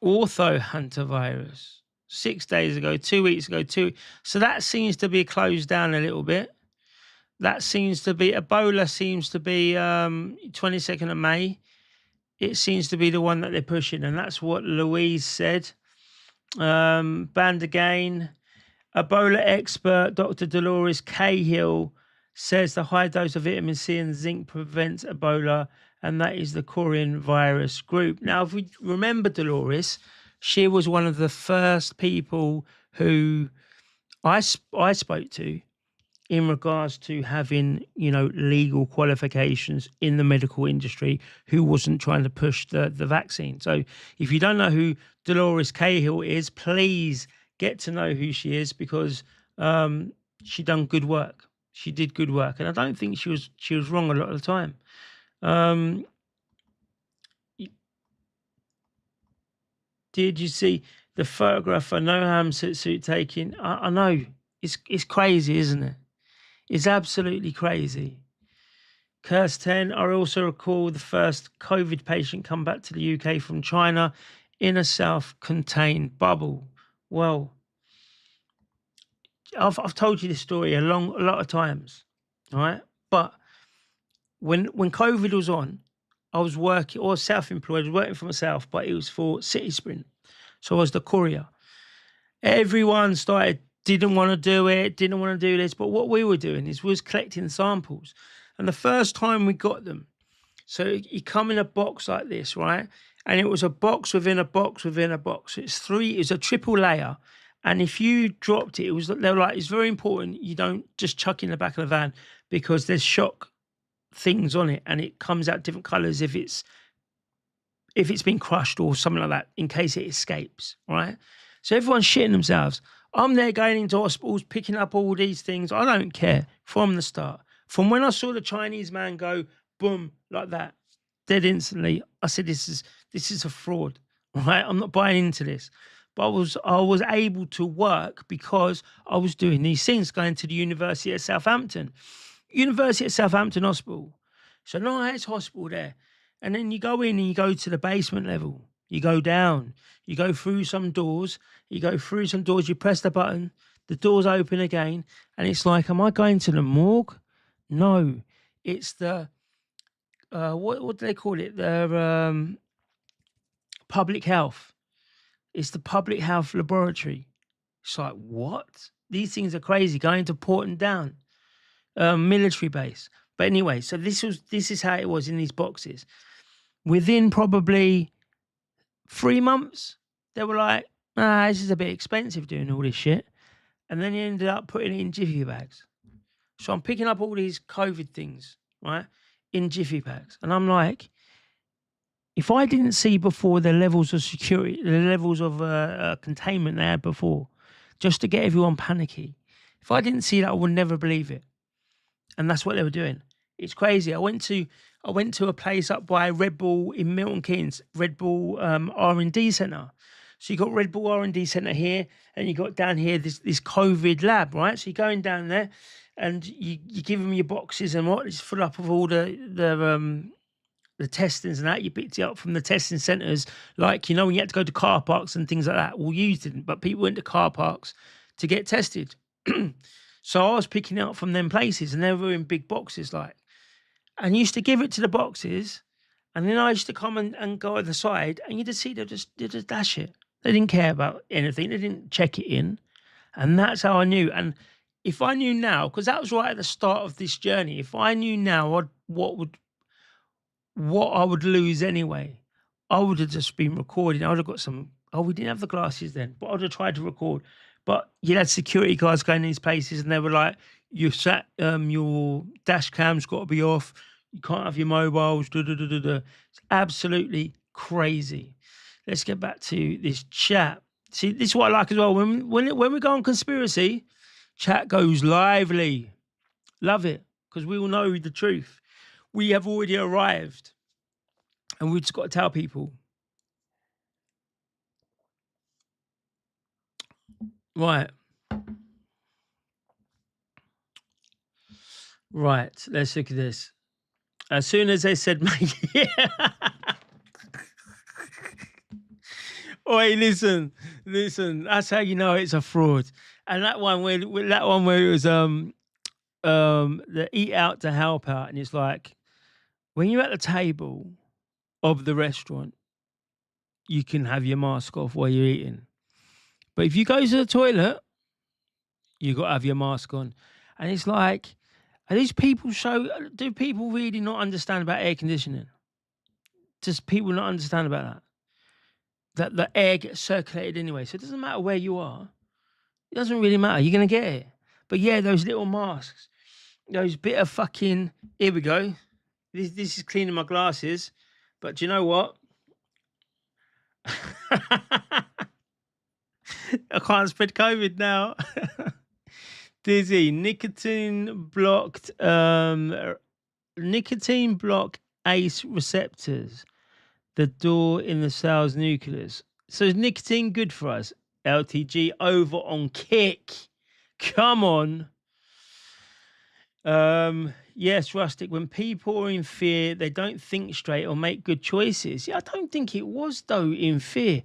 Ortho hantavirus. 6 days ago, 2 weeks ago, so that seems to be closed down a little bit. That seems to be Ebola. Seems to be 22nd of May. It seems to be the one that they're pushing, and that's what Louise said. Banned again. Ebola expert Dr. Dolores Cahill says the high dose of vitamin C and zinc prevents Ebola, and that is the Korean virus group. Now, if we remember Dolores, she was one of the first people who I spoke to in regards to having, legal qualifications in the medical industry, who wasn't trying to push the vaccine. So if you don't know who Dolores Cahill is, please get to know who she is, because she done good work. She did good work. And I don't think she was wrong a lot of the time. Did you see the photograph of Noam suit taking? I know. It's crazy, isn't it? It's absolutely crazy. Curse 10, I also recall the first COVID patient come back to the UK from China in a self-contained bubble. Well, I've told you this story a lot of times, all right? But when COVID was on, I was working, or self-employed, I was working for myself, but it was for City Sprint. So I was the courier. Everyone didn't want to do it, didn't want to do this. But what we were doing is we was collecting samples. And the first time we got them, so you come in a box like this, right? And it was a box within a box within a box. It's a triple layer. And if you dropped it, they were like, it's very important you don't just chuck in the back of the van, because there's shock things on it and it comes out different colours if it's been crushed or something like that, in case it escapes, right? So everyone's shitting themselves. I'm there going into hospitals, picking up all these things. I don't care from the start. From when I saw the Chinese man go boom like that, dead instantly, I said, this is a fraud, right? I'm not buying into this. But I was able to work because I was doing these things, going to the University of Southampton Hospital. So nice hospital there. And then you go in and you go to the basement level. You go down. You go through some doors. You press the button. The doors open again. And it's like, am I going to the morgue? No. It's the, what do they call it? The public health. It's the public health laboratory. It's like, what? These things are crazy. Going to Porton Down, military base. But anyway, so this is how it was in these boxes. Within probably 3 months, they were like, this is a bit expensive doing all this shit. And then he ended up putting it in jiffy bags. So I'm picking up all these COVID things, right, in jiffy bags. And I'm like, if I didn't see before the levels of security, the levels of containment they had before, just to get everyone panicky, if I didn't see that, I would never believe it. And that's what they were doing. It's crazy. I went to a place up by Red Bull in Milton Keynes, Red Bull R&D Centre. So you got Red Bull R&D Centre here, and you got down here this COVID lab, right? So you're going down there, and you give them your boxes and what, it's full up of all the testings and that. You picked it up from the testing centres, like, when you had to go to car parks and things like that. Well, you didn't, but people went to car parks to get tested. So I was picking it up from them places, and they were in big boxes, like, and used to give it to the boxes, and then I used to come and go at the side, and you just see they just dash it. They didn't care about anything. They didn't check it in, and that's how I knew. And if I knew now, because that was right at the start of this journey, if I knew now what I would lose anyway, I would have just been recording. I would have got some. Oh, we didn't have the glasses then, but I would have tried to record. But you had security guards going in these places, and they were like, your dash cam's got to be off. You can't have your mobiles. It's absolutely crazy. Let's get back to this chat. See, this is what I like as well. When we go on conspiracy, chat goes lively. Love it, because we all know the truth. We have already arrived, and we've just got to tell people. Right. Right, let's look at this. As soon as they said, mate, yeah. Oi, listen, that's how you know it's a fraud. And that one where it was the eat out to help out, and it's like, when you're at the table of the restaurant, you can have your mask off while you're eating. But if you go to the toilet, you got to have your mask on. And it's like, do people really not understand about air conditioning? Does people not understand about that? That the air gets circulated anyway. So it doesn't matter where you are. It doesn't really matter. You're going to get it. But yeah, those little masks, those bit of fucking, here we go. This is cleaning my glasses. But do you know what? I can't spread COVID now. Dizzy, nicotine block ACE receptors, the door in the cell's nucleus. So is nicotine good for us? LTG over on Kick. Come on. Yes, Rustic, when people are in fear, they don't think straight or make good choices. Yeah, I don't think it was, though, in fear.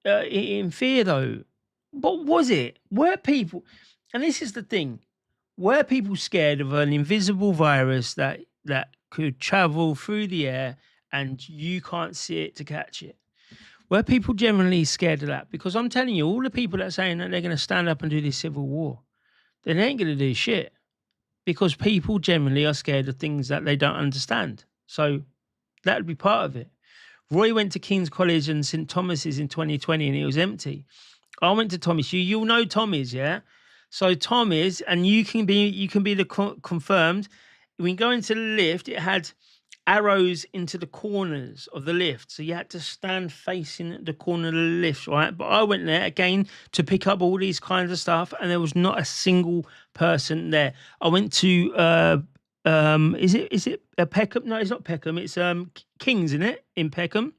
Though. What was it? Were people... And this is the thing. Were people scared of an invisible virus that could travel through the air and you can't see it to catch it? Were people generally scared of that? Because I'm telling you, all the people that are saying that they're going to stand up and do this civil war, they ain't going to do shit. Because people generally are scared of things that they don't understand. So that would be part of it. Roy went to King's College and St. Thomas's in 2020 and it was empty. I went to Tommy's. You'll know Tommy's, yeah? So Tommy's, and you can be the confirmed. When you go into the lift, it had arrows into the corners of the lift. So you had to stand facing the corner of the lift, right? But I went there again to pick up all these kinds of stuff, and there was not a single person there. I went to is it Peckham? No, it's not Peckham. It's King's, isn't it? In Peckham,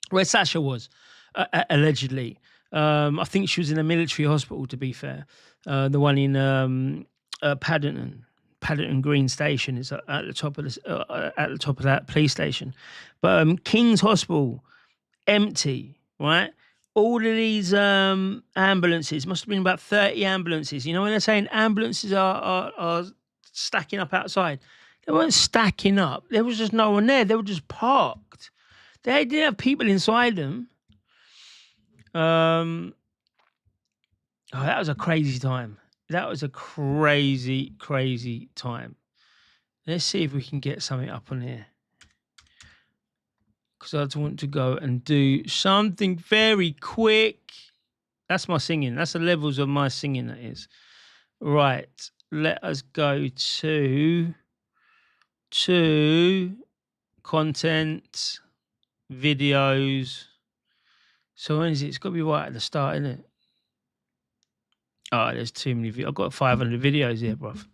where Sasha was allegedly. I think she was in a military hospital, to be fair. The one in Paddington Green Station is at the top of that police station. But King's Hospital, empty, right? All of these ambulances, must have been about 30 ambulances. You know, when they're saying ambulances are stacking up outside, they weren't stacking up. There was just no one there. They were just parked. They didn't have people inside them. That was a crazy time. That was a crazy, crazy time. Let's see if we can get something up on here. Because I just want to go and do something very quick. That's my singing. That's the levels of my singing, that is. Right. Let us go to content, videos. So when is it? It's got to be right at the start, isn't it? Oh, there's too many videos. I've got 500 videos here, bruv.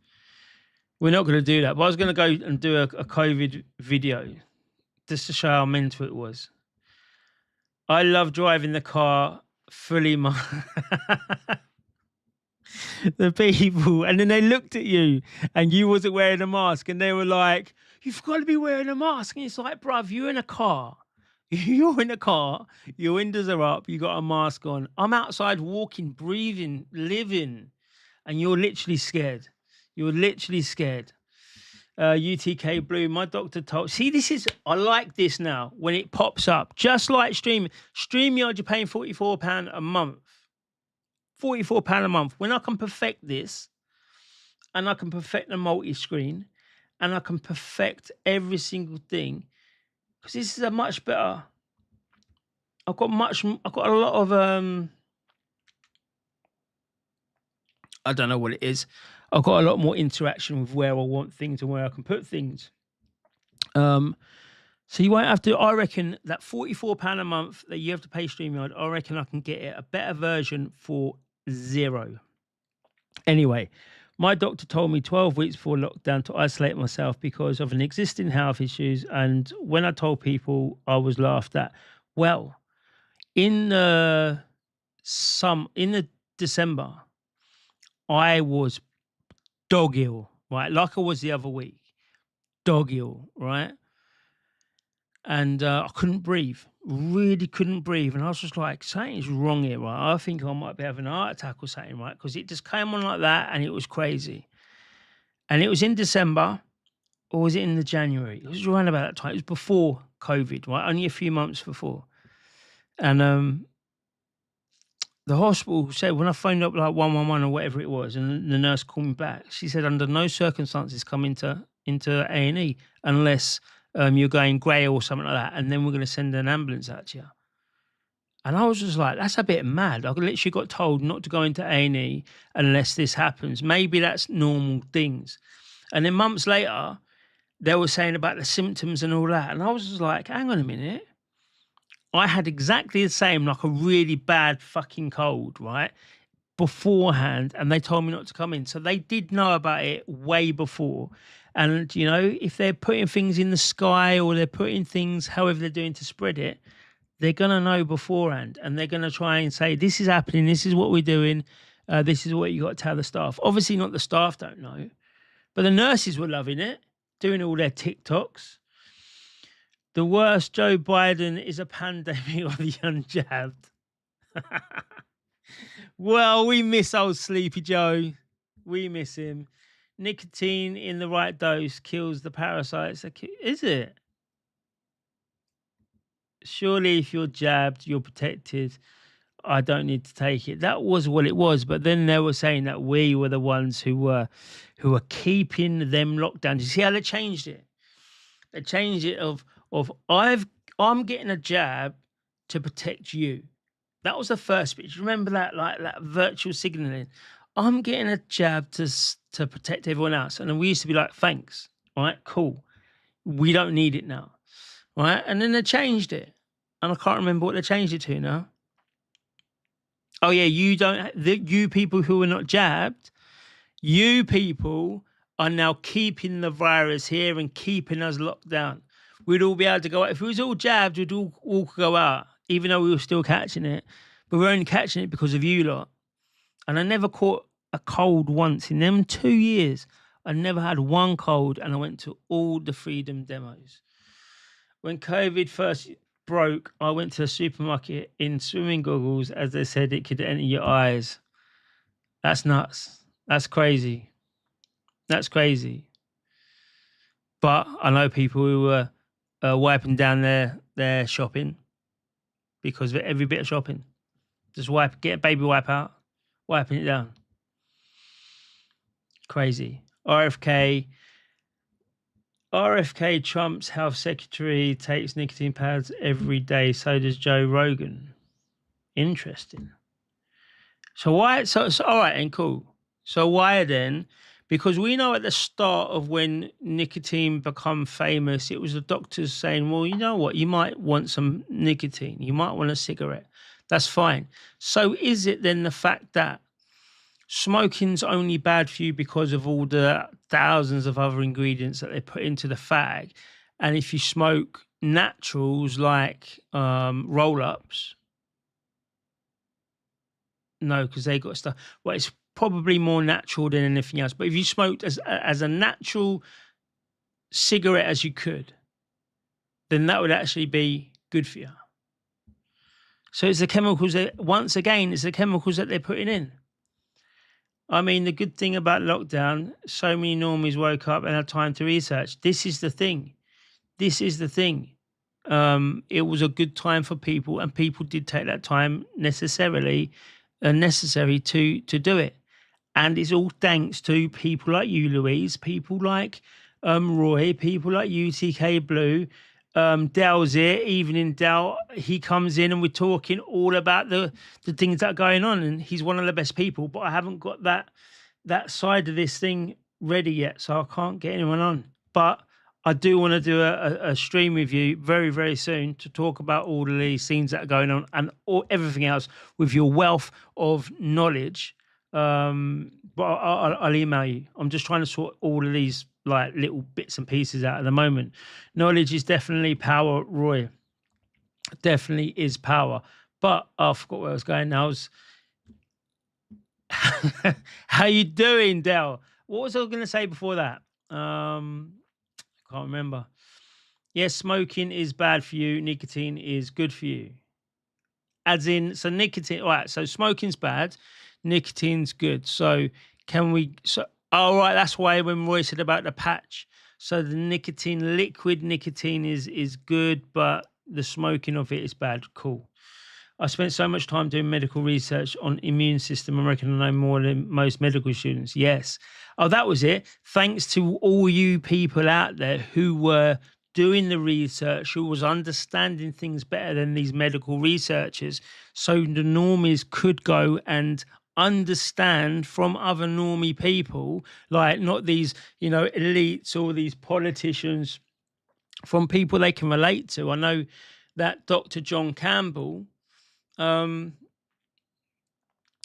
We're not going to do that. But I was going to go and do a COVID video just to show how mental it was. I love driving the car fully. The people, and then they looked at you and you wasn't wearing a mask and they were like, you've got to be wearing a mask. And it's like, bruv, you're in a car. You're in a car, your windows are up, you got a mask on. I'm outside walking, breathing, living, and you're literally scared. You're literally scared. UTK Blue, my doctor told... See, I like this now, when it pops up. Just like StreamYard, you're paying £44 a month. £44 a month. When I can perfect this, and I can perfect the multi-screen, and I can perfect every single thing... Because this is a much better. I've got a lot of I don't know what it is. I've got a lot more interaction with where I want things and where I can put things. So you won't have to, I reckon that £44 a month that you have to pay StreamYard, I reckon I can get it a better version for £0. Anyway, my doctor told me 12 weeks before lockdown to isolate myself because of an existing health issues. And when I told people, I was laughed at. Well, in the December, I was dog ill, right? Like I was the other week, dog ill, right? And I couldn't breathe, really couldn't breathe. And I was just like, something's wrong here, right? I think I might be having a heart attack or something, right? Because it just came on like that and it was crazy. And it was in December, or was it in the January? It was around about that time. It was before COVID, right? Only a few months before. And the hospital said, when I phoned up like 111 or whatever it was, and the nurse called me back, she said, under no circumstances come into A&E unless you're going grey or something like that, and then we're going to send an ambulance out to you. And I was just like, that's a bit mad. I literally got told not to go into A&E unless this happens. Maybe that's normal things. And then months later, they were saying about the symptoms and all that. And I was just like, hang on a minute. I had exactly the same, like a really bad fucking cold, right? Beforehand, and they told me not to come in. So they did know about it way before. And, you know, if they're putting things in the sky or they're putting things, however they're doing to spread it, they're going to know beforehand. And they're going to try and say, this is happening, this is what we're doing, this is what you got to tell the staff. Obviously not the staff don't know, but the nurses were loving it, doing all their TikToks. The worst, Joe Biden is a pandemic of the unjabbed. Well, we miss old Sleepy Joe. We miss him. Nicotine in the right dose kills the parasites. Is it? Surely if you're jabbed, you're protected. I don't need to take it. That was what it was. But then they were saying that we were the ones who were keeping them locked down. Do you see how they changed it? They changed it of I'm getting a jab to protect you. That was the first bit. Remember that, like that virtual signaling. I'm getting a jab to protect everyone else. And then we used to be like, thanks, right? Cool. We don't need it now, right? And then they changed it. And I can't remember what they changed it to now. Oh, yeah, you people who are not jabbed, you people are now keeping the virus here and keeping us locked down. We'd all be able to go out. If it was all jabbed, we'd all go out, even though we were still catching it. But we're only catching it because of you lot. And I never caught a cold once. In them 2 years, I never had one cold, and I went to all the freedom demos. When COVID first broke, I went to the supermarket in swimming goggles, as they said it could enter your eyes. That's nuts. That's crazy. That's crazy. But I know people who were wiping down their shopping because of every bit of shopping. Just get a baby wipe out, wiping it down. Crazy. RFK, Trump's health secretary, takes nicotine pads every day. So does Joe Rogan. Interesting. So why? So all right, and cool. So why then? Because we know at the start of when nicotine become famous, it was the doctors saying, well, you know what? You might want some nicotine. You might want a cigarette. That's fine. So is it then the fact that smoking's only bad for you because of all the thousands of other ingredients that they put into the fag? And if you smoke naturals like roll-ups, no, because they got stuff. Well, it's probably more natural than anything else. But if you smoked as a natural cigarette as you could, then that would actually be good for you. So it's the chemicals that, once again, it's the chemicals that they're putting in. I mean, the good thing about lockdown, so many normies woke up and had time to research. This is the thing. This is the thing. It was a good time for people, and people did take that time necessary to do it. And it's all thanks to people like you, Louise, people like Roy, people like UTK Blue, Dell's here, Evening Dell. He comes in and we're talking all about the things that are going on, and he's one of the best people, but I haven't got that side of this thing ready yet, so I can't get anyone on. But I do want to do a stream with you very, very soon to talk about all of these things that are going on and everything else with your wealth of knowledge. But I'll email you. I'm just trying to sort all of these like little bits and pieces out at the moment. Knowledge is definitely power, Roy. Definitely is power. But I forgot where I was going now. How you doing, Del? What was I going to say before that? Can't remember. Yes, smoking is bad for you. Nicotine is good for you. As in, so nicotine, all right, so smoking's bad. Nicotine's good. So can we, all right, that's why when Roy said about the patch. So the nicotine, liquid nicotine is good, but the smoking of it is bad. Cool. I spent so much time doing medical research on immune system. I reckon I know more than most medical students. Yes. Oh, that was it. Thanks to all you people out there who were doing the research, who was understanding things better than these medical researchers. So the normies could go and understand from other normie people, like not these, elites or these politicians, from people they can relate to. I know that Dr. John Campbell,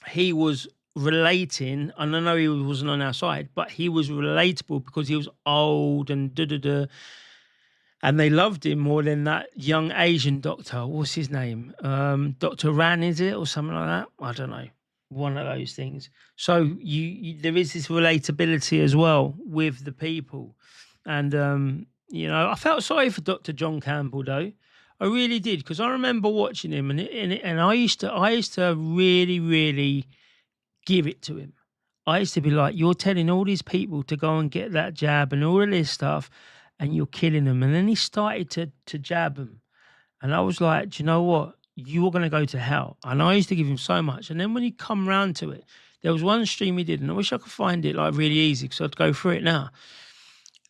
he was relating, and I know he wasn't on our side, but he was relatable because he was old and and they loved him more than that young Asian doctor. What's his name? Dr. Ran, is it, or something like that? I don't know. One of those things. So you there is this relatability as well with the people, and I felt sorry for Dr. John Campbell though. I really did, because I remember watching him, and I used to really, really give it to him. I used to be like, you're telling all these people to go and get that jab and all of this stuff, and you're killing them. And then he started to jab them, and I was like, do you know what? You're going to go to hell. And I used to give him so much. And then when he come round to it, there was one stream he did, and I wish I could find it like really easy, because I'd go through it now.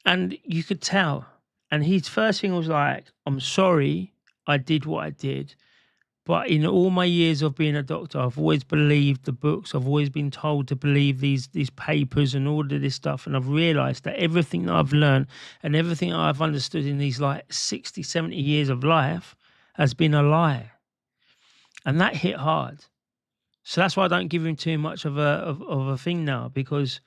And you could tell. And his first thing was like, I'm sorry I did what I did, but in all my years of being a doctor, I've always believed the books. I've always been told to believe these papers and all of this stuff. And I've realized that everything that I've learned and everything that I've understood in these like 60, 70 years of life has been a lie. And that hit hard. So that's why I don't give him too much of a thing now, because,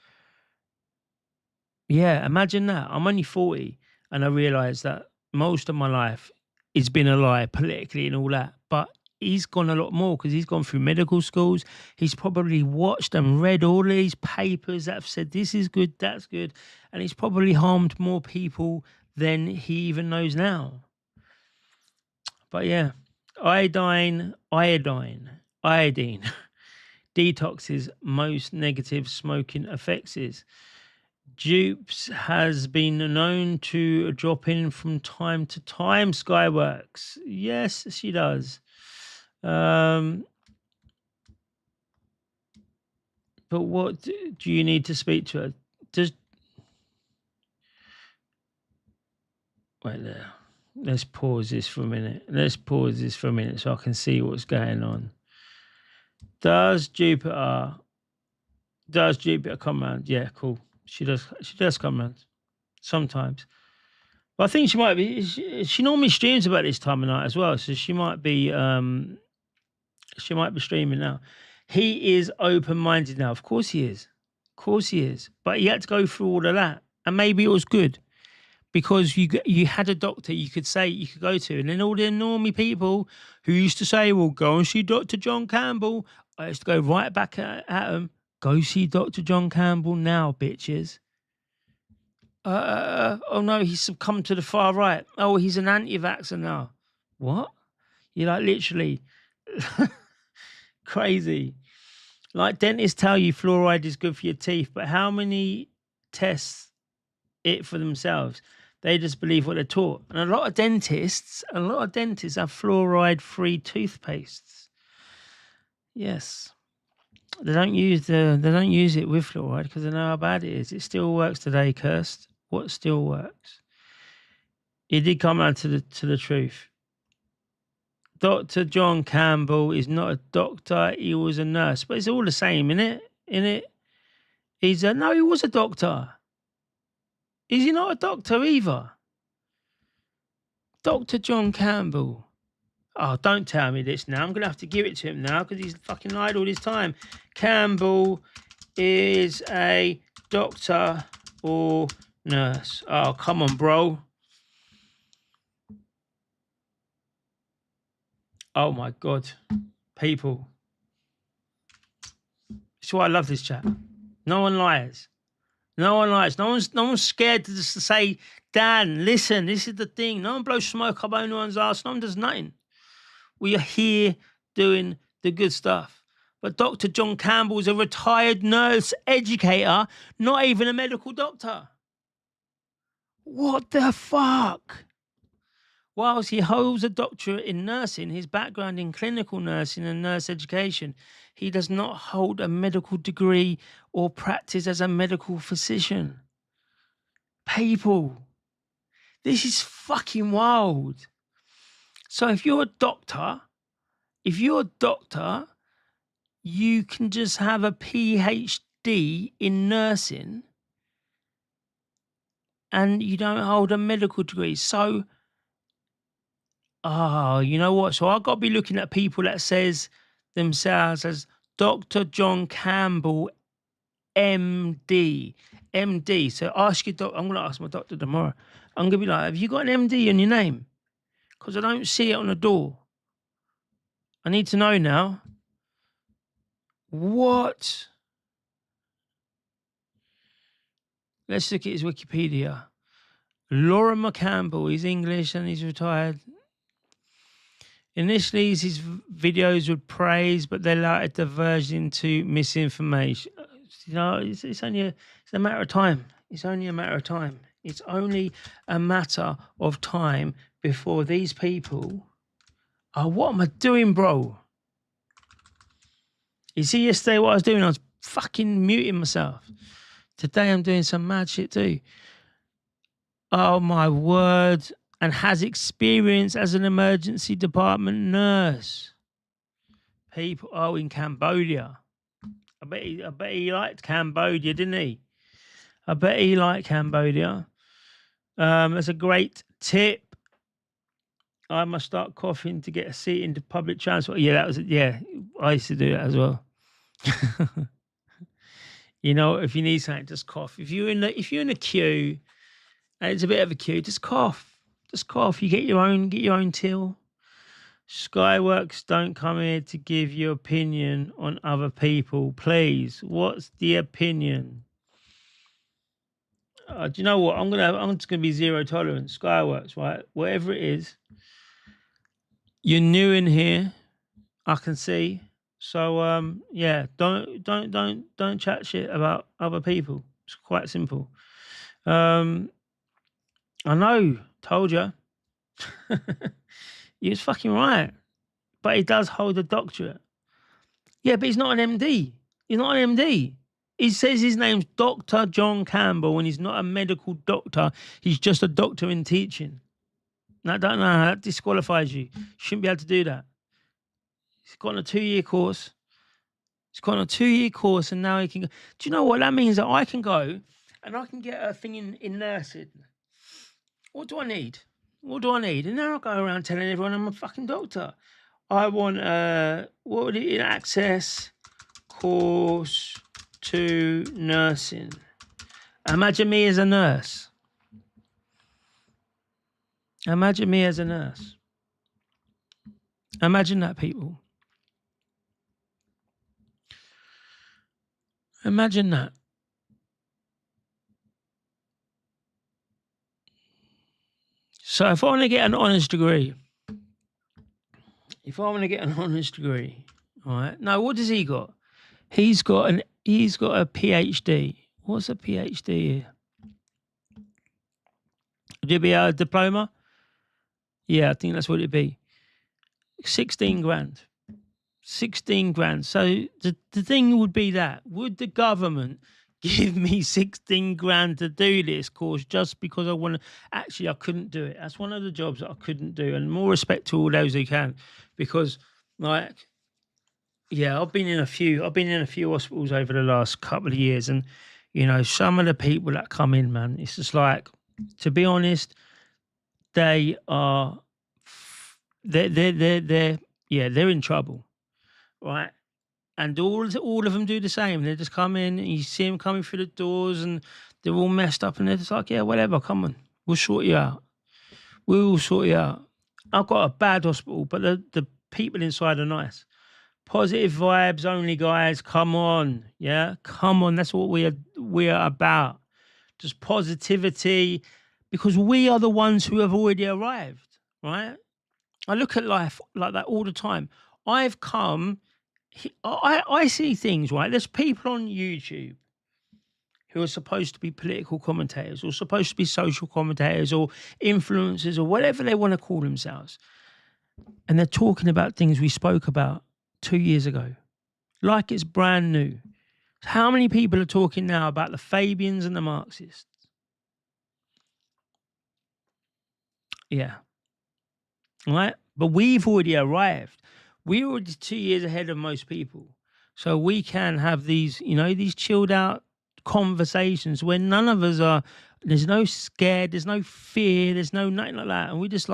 yeah, imagine that. I'm only 40 and I realize that most of my life it's been a lie politically and all that, but he's gone a lot more because he's gone through medical schools. He's probably watched and read all these papers that have said this is good, that's good, and he's probably harmed more people than he even knows now. But yeah, iodine detoxes most negative smoking effects is. Dupes has been known to drop in from time to time, Skyworks. Yes, she does. But what do you need to speak to her? Wait there. Let's pause this for a minute so I can see what's going on. Does Jupiter come round? Yeah, cool. She does come round sometimes. But I think she might be. She normally streams about this time of night as well, so she might be streaming now. He is open-minded now. Of course he is. But he had to go through all of that, and maybe it was good because you had a doctor you could go to, and then all the normie people who used to say, "Well, go and see Dr. John Campbell." I used to go right back at him. Go see Dr. John Campbell now, bitches. Oh no, he's succumbed to the far right. Oh, he's an anti-vaxxer now. What? You're like literally crazy. Like dentists tell you fluoride is good for your teeth, but how many test it for themselves? They just believe what they're taught. And a lot of dentists have fluoride-free toothpastes. Yes. They don't use it with fluoride because they know how bad it is. It still works today, Kirst. What still works? He did come out to the truth. Dr. John Campbell is not a doctor. He was a nurse, but it's all the same, innit? No, he was a doctor. Is he not a doctor either? Dr. John Campbell. Oh, don't tell me this now. I'm going to have to give it to him now because he's fucking lied all this time. Campbell is a doctor or nurse. Oh, come on, bro. Oh, my God. People. That's why I love this chat. No one lies. No one lies. No one's scared to just say, Dan, listen, this is the thing. No one blows smoke up anyone's ass. No one does nothing. We are here doing the good stuff. But Dr. John Campbell is a retired nurse educator, not even a medical doctor. What the fuck? Whilst he holds a doctorate in nursing, his background in clinical nursing and nurse education, he does not hold a medical degree or practice as a medical physician. People, this is fucking wild. So if you're a doctor, you can just have a PhD in nursing and you don't hold a medical degree. So, you know what? So I've got to be looking at people that says themselves as Dr. John Campbell, MD. MD. So ask your doctor. I'm going to ask my doctor tomorrow. I'm going to be like, have you got an MD in your name? Because I don't see it on the door. I need to know now. What? Let's look at his Wikipedia. Laura McCampbell, he's English and he's retired. Initially, his videos would praise, but they later diverged into misinformation. You know, it's only a matter of time. It's only a matter of time. It's only a matter of time before these people are, what am I doing, bro? You see, yesterday what I was doing, I was fucking muting myself. Today I'm doing some mad shit too. Oh my word. And has experience as an emergency department nurse. People, in Cambodia. I bet he liked Cambodia, didn't he? I bet he liked Cambodia. That's a great tip. I must start coughing to get a seat into public transport. Yeah, that was it. Yeah, I used to do that as well. You know, if you need something, just cough. If you're in a queue, and it's a bit of a queue, just cough. Just cough. You get your own till. Skyworks don't come here to give your opinion on other people. Please, what's the opinion? Do you know what? I'm just gonna be zero tolerance. Skyworks, right? Whatever it is. You're new in here, I can see. So yeah, don't chat shit about other people. It's quite simple. I know, told you. He was fucking right. But he does hold a doctorate. Yeah, but he's not an MD. He's not an MD. He says his name's Dr. John Campbell and he's not a medical doctor. He's just a doctor in teaching. I don't know how that disqualifies you. Shouldn't be able to do that. He's gone on a 2-year course. He's gone on a 2-year course and now he can go. Do you know what that means? That I can go and I can get a thing in nursing. What do I need? What do I need? And now I'll go around telling everyone I'm a fucking doctor. I want access course to nursing. Imagine me as a nurse. Imagine me as a nurse. Imagine that, people. Imagine that. So if I want to get an honours degree, all right. Now, what does he got? He's got a PhD. What's a PhD here? Would it be a diploma? Yeah, I think that's what it'd be. 16 grand. 16 grand. So the thing would be that, would the government give me 16 grand to do this course just because I want to? Actually, I couldn't do it. That's one of the jobs that I couldn't do. And more respect to all those who can, because like, yeah, I've been in a few hospitals over the last couple of years, and you know, some of the people that come in, man, it's just like, to be honest, they are, they're in trouble, right? And all of them do the same. They just come in and you see them coming through the doors and they're all messed up and they're just like, yeah, whatever, come on. We'll sort you out. We will sort you out. I've got a bad hospital, but the people inside are nice. Positive vibes only, guys. Come on. Yeah, come on. That's what we are about. Just positivity, because we are the ones who have already arrived, right? I look at life like that all the time. I've come... I see things, right? There's people on YouTube who are supposed to be political commentators or supposed to be social commentators or influencers or whatever they want to call themselves. And they're talking about things we spoke about 2 years ago, like it's brand new. How many people are talking now about the Fabians and the Marxists? Yeah. Right? But we've already arrived. We're already 2 years ahead of most people. So we can have these, these chilled out conversations where none of us are, there's no scared, there's no fear, there's no nothing like that. And we're just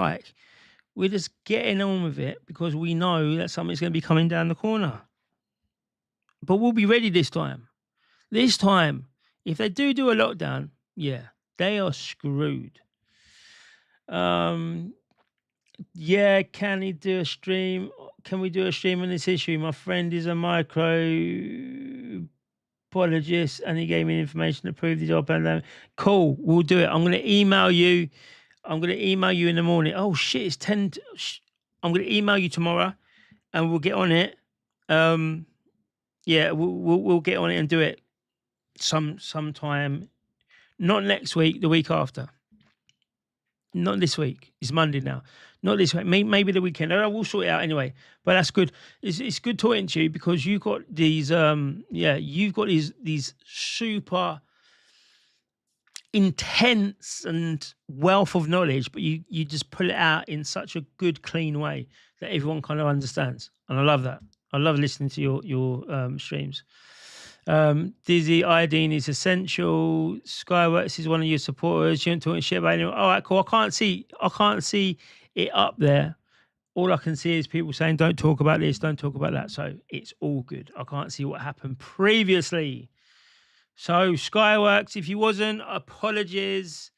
getting on with it because we know that something's going to be coming down the corner. But we'll be ready this time. This time, if they do a lockdown, yeah, they are screwed. Yeah, can he do a stream? Can we do a stream on this issue? My friend is a microbiologist and he gave me information to prove the job. Cool, we'll do it. I'm going to email you. I'm going to email you in the morning. Oh, shit, it's 10. I'm going to email you tomorrow and we'll get on it. Yeah, we'll get on it and do it sometime. Not next week, the week after. Not this week. It's Monday now. Not this week. Maybe the weekend. I will sort it out anyway. But that's good. It's good talking to you because you've got these. You've got these super intense and wealth of knowledge, but you just pull it out in such a good, clean way that everyone kind of understands, and I love that. I love listening to your streams. Dizzy, iodine is essential. Skyworks is one of your supporters. You ain't talking shit about anyone. All right, cool. I can't see it up there. All I can see is people saying, don't talk about this, don't talk about that. So it's all good. I can't see what happened previously. So Skyworks, if you wasn't, apologies.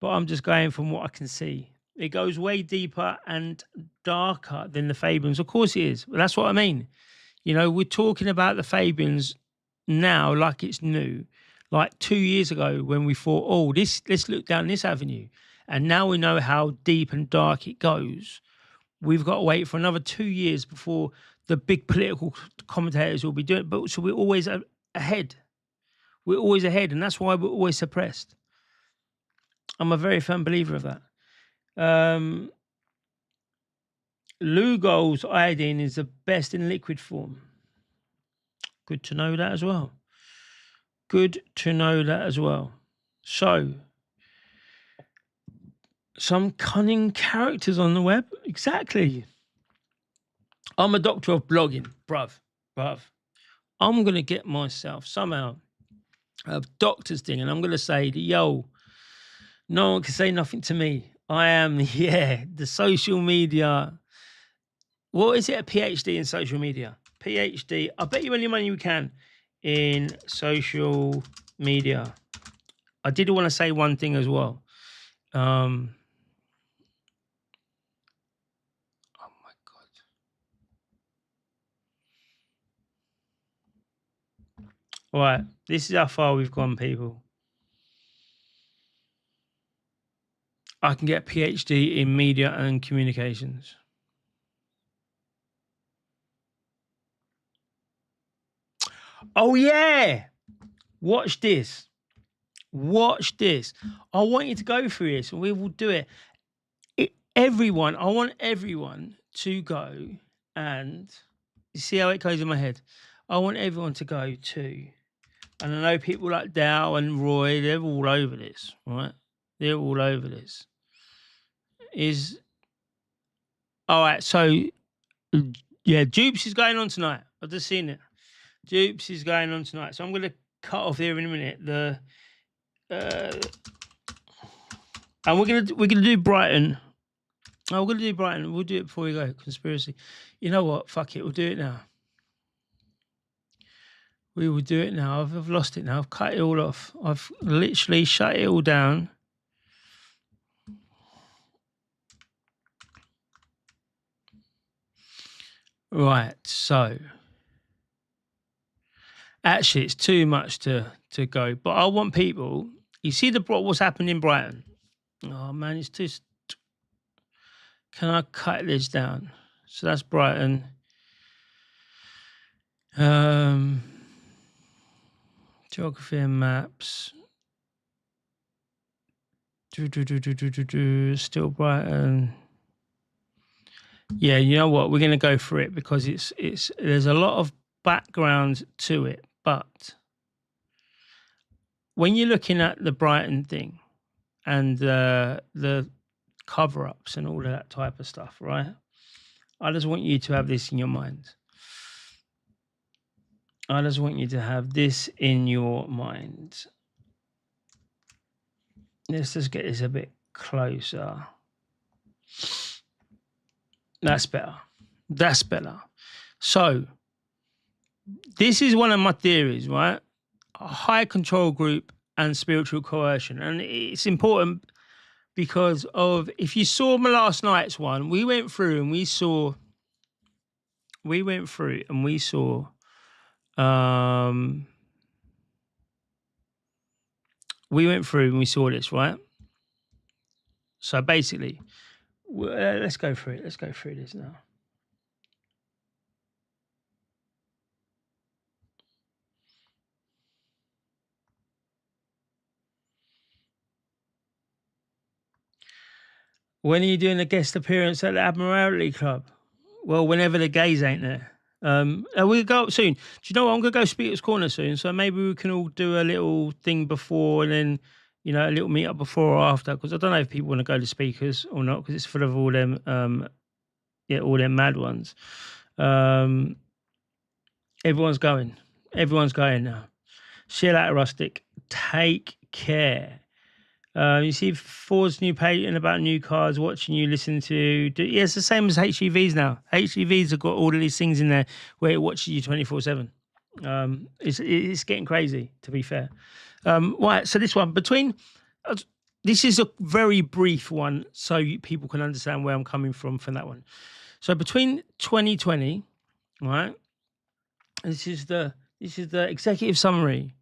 But I'm just going from what I can see. It goes way deeper and darker than the Fabians. Of course it is. But that's what I mean. We're talking about the Fabians now like it's new. Like 2 years ago when we thought, let's look down this avenue. And now we know how deep and dark it goes. We've got to wait for another 2 years before the big political commentators will be doing it. But so we're always ahead. We're always ahead, and that's why we're always suppressed. I'm a very firm believer of that. Lugol's iodine is the best in liquid form. Good to know that as well. Good to know that as well. So, some cunning characters on the web. Exactly. I'm a doctor of blogging, bruv. I'm going to get myself somehow a doctor's thing and I'm going to say, yo, no one can say nothing to me. I am, the social media. What is it, a PhD in social media? PhD. I bet you any money you can in social media. I did want to say one thing as well. Oh my God. All right. This is how far we've gone, people. I can get a PhD in media and communications. Oh, yeah. Watch this. Watch this. I want you to go through this and we will do it. I want everyone to go and you see how it goes in my head. I want everyone to go to, and I know people like Dow and Roy, they're all over this, right? They're all over this. All right, so, yeah, Dupes is going on tonight. I've just seen it. Dupes is going on tonight. So I'm going to cut off here in a minute. And we're gonna do Brighton. Oh, we're gonna do Brighton. We'll do it before we go. Conspiracy. You know what? Fuck it. We'll do it now. We will do it now. I've lost it now. I've cut it all off. I've literally shut it all down. Right. So actually, it's too much to go. But I want people. You see what's happened in Brighton. Oh man, it's too. Can I cut this down? So that's Brighton. Geography and maps. Still Brighton. Yeah, you know what? We're gonna go for it because it's there's a lot of background to it, but when you're looking at the Brighton thing and the cover-ups and all of that type of stuff, right? I just want you to have this in your mind. I just want you to have this in your mind. Let's just get this a bit closer. That's better. That's better. So, this is one of my theories, right? A high control group and spiritual coercion. And it's important because of, if you saw my last night's one, we went through and we saw this, right? So basically, let's go through it. Let's go through this now. When are you doing a guest appearance at the Admiralty Club? Well, whenever the gays ain't there. We'll go up soon. Do you know what? I'm going to go Speaker's Corner soon, so maybe we can all do a little thing before and then, you know, a little meet up before or after, because I don't know if people want to go to Speakers or not, because it's full of all them, all them mad ones. Everyone's going. Everyone's going now. See you later, Rustic. Take care. You see Ford's new patent about new cars, watching you, listen to... Yeah, it's the same as HEVs now. HEVs have got all of these things in there where it watches you 24/7. It's getting crazy, to be fair. Right, so this one, this is a very brief one, so people can understand where I'm coming from that one. So between 2020, right, this is the executive summary.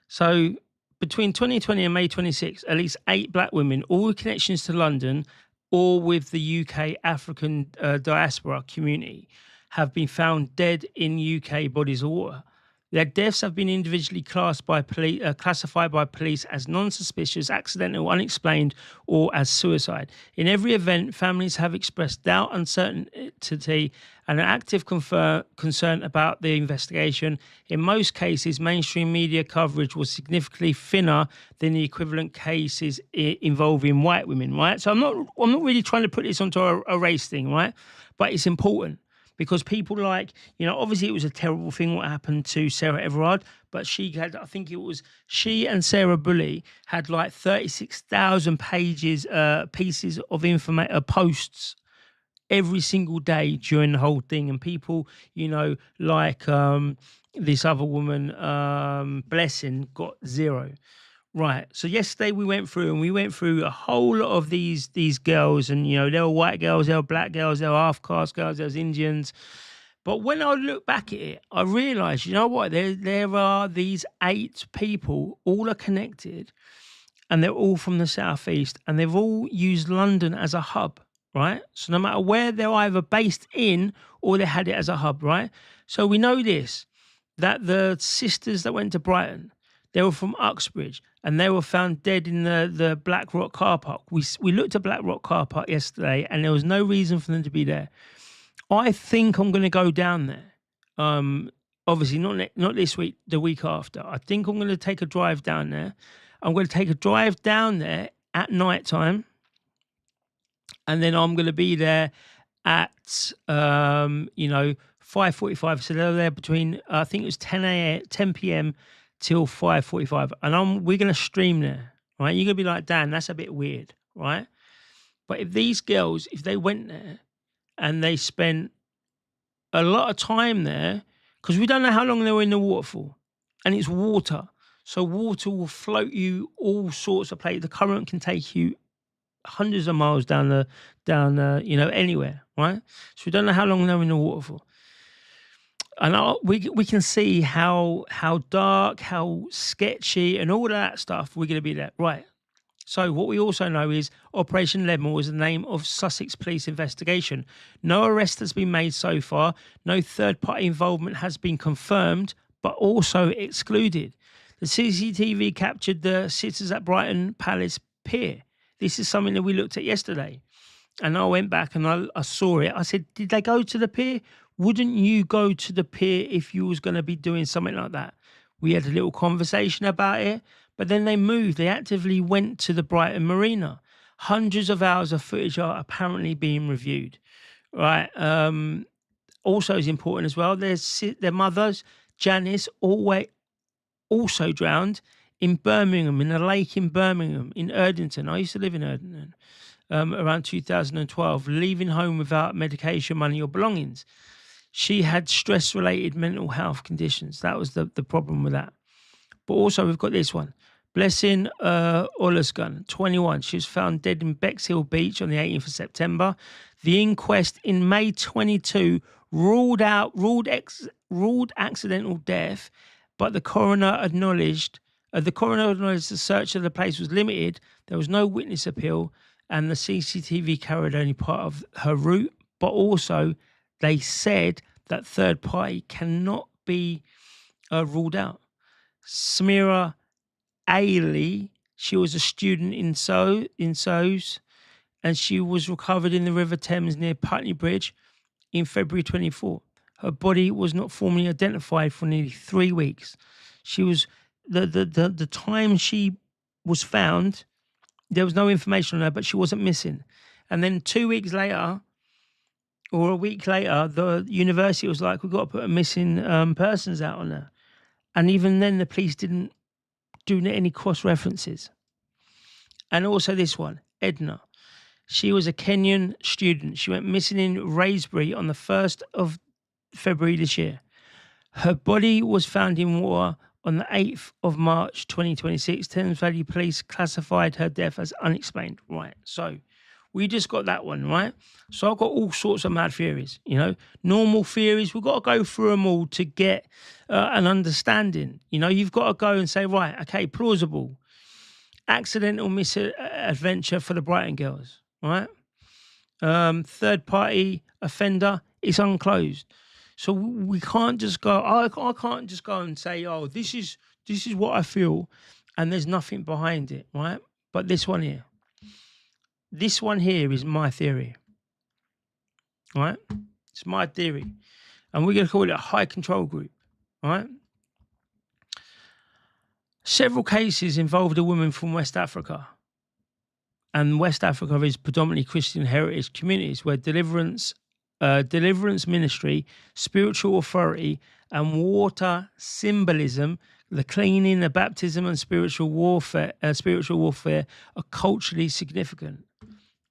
So between 2020 and May 26, at least 8 black women, all with connections to London or with the UK African diaspora community, have been found dead in UK bodies of water. Their deaths have been individually classified by police as non-suspicious, accidental, unexplained, or as suicide. In every event, families have expressed doubt, uncertainty, and an active concern about the investigation. In most cases, mainstream media coverage was significantly thinner than the equivalent cases involving white women. Right, so I'm not really trying to put this onto a race thing, right? But it's important. Because people like, you know, obviously it was a terrible thing what happened to Sarah Everard, but she had, I think it was, she and Sarah Bully had like 36,000 pieces of information, posts every single day during the whole thing. And people, you know, like this other woman, Blessing, got 0. Right. So yesterday we went through a whole lot of these girls, and, you know, there were white girls, there were black girls, there were half-caste girls, there was Indians. But when I look back at it, I realised, you know what, there are these 8 people, all are connected, and they're all from the southeast, and they've all used London as a hub, right? So no matter where they're either based in or they had it as a hub, right? So we know this, that the sisters that went to Brighton, they were from Uxbridge, and they were found dead in the Black Rock car park. We looked at Black Rock car park yesterday, and there was no reason for them to be there. I think I'm going to go down there. Obviously, not this week, the week after. I think I'm going to take a drive down there. I'm going to take a drive down there at night time, and then I'm going to be there at 5:45. So they're there between, I think it was 10 p.m. till 5:45, and we're going to stream there, right? You're going to be like, Dan, that's a bit weird. right? But if these girls, if they went there and they spent a lot of time there, because we don't know how long they were in the water for, and it's water. So water will float you all sorts of places. The current can take you hundreds of miles down anywhere, right? So we don't know how long they were in the water for. And we can see how dark, how sketchy, and all of that stuff we're going to be there, right? So what we also know is Operation Leadenhall was the name of Sussex police investigation. No arrest has been made so far. No third-party involvement has been confirmed, but also excluded. The CCTV captured the sitters at Brighton Palace Pier. This is something that we looked at yesterday. And I went back and I saw it. I said, did they go to the pier? Wouldn't you go to the pier if you was going to be doing something like that? We had a little conversation about it. But then they moved. They actively went to the Brighton Marina. Hundreds of hours of footage are apparently being reviewed. Right. Also is important as well. Their mothers, Janice, also drowned in Birmingham, in a lake in Birmingham, in Erdington. I used to live in Erdington around 2012, leaving home without medication, money or belongings. She had stress-related mental health conditions. That was the problem with that. But also we've got this one. Blessing Olasgun, 21. She was found dead in Bexhill Beach on the 18th of September. The inquest in May 22 ruled accidental death, but the coroner acknowledged the search of the place was limited. There was no witness appeal, and the CCTV carried only part of her route. But also, they said that third party cannot be ruled out. Samira Ailey, she was a student in SOS, and she was recovered in the River Thames near Putney Bridge in February 24. Her body was not formally identified for nearly 3 weeks. She was the time she was found, there was no information on her, but she wasn't missing. And then 2 weeks later, or a week later, the university was like, we've got to put a missing persons out on her. And even then, the police didn't do any cross-references. And also this one, Edna. She was a Kenyan student. She went missing in Raysbury on the 1st of February this year. Her body was found in water on the 8th of March 2026. Thames Valley Police classified her death as unexplained. Right, so we just got that one, right? So I've got all sorts of mad theories, normal theories. We've got to go through them all to get an understanding. You've got to go and say, right, okay, plausible. Accidental misadventure for the Brighton girls, right? Third party offender, it's unclosed. So we can't just go, I can't just go and say, oh, this is what I feel, and there's nothing behind it, right? But this one here is my theory, right? It's my theory. And we're going to call it a high control group, right? Several cases involved a woman from West Africa. And West Africa is predominantly Christian heritage communities where deliverance ministry, spiritual authority, and water symbolism, the cleaning, the baptism, and spiritual warfare are culturally significant.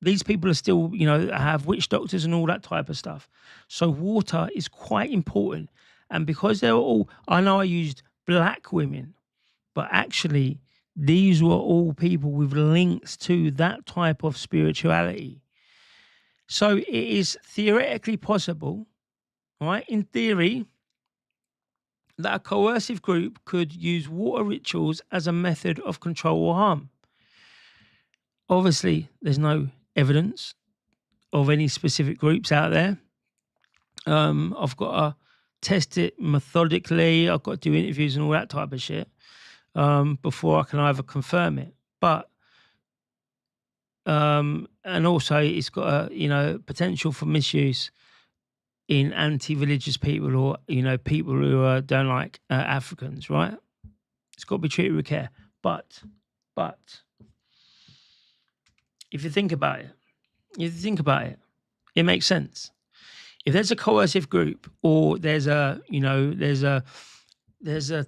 These people are still, have witch doctors and all that type of stuff. So water is quite important. And because they're all, I know I used black women, but actually these were all people with links to that type of spirituality. So it is theoretically possible, right, in theory, that a coercive group could use water rituals as a method of control or harm. Obviously, there's no evidence of any specific groups out there. I've got to test it methodically. I've got to do interviews and all that type of shit before I can either confirm it. But and also it's got a potential for misuse in anti-religious people or people who don't like Africans, right? It's got to be treated with care. But if you think about it, it makes sense. If there's a coercive group or there's a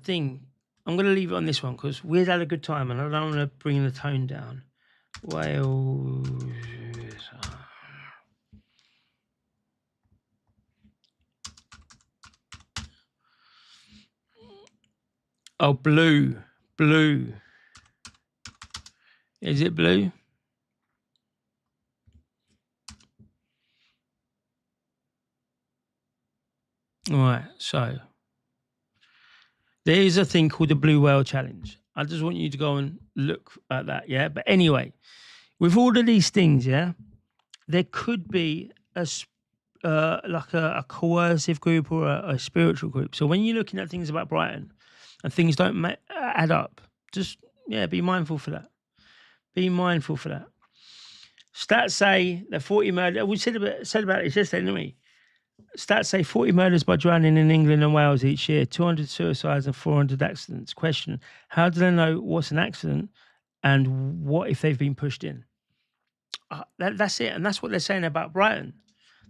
thing, I'm going to leave it on this one because we've had a good time and I don't want to bring the tone down. Wales. Oh, blue. Blue. Is it blue? All right, so there is a thing called the Blue Whale Challenge. I just want you to go and look at that, yeah? But anyway, with all of these things, yeah, there could be like a coercive group or a spiritual group. So when you're looking at things about Brighton and things don't add up, just, yeah, be mindful for that. Be mindful for that. Stats say that 40 murders, we said about this yesterday, didn't we? Stats say 40 murders by drowning in England and Wales each year, 200 suicides and 400 accidents. Question, how do they know what's an accident and what if they've been pushed in? That's it. And that's what they're saying about Brighton.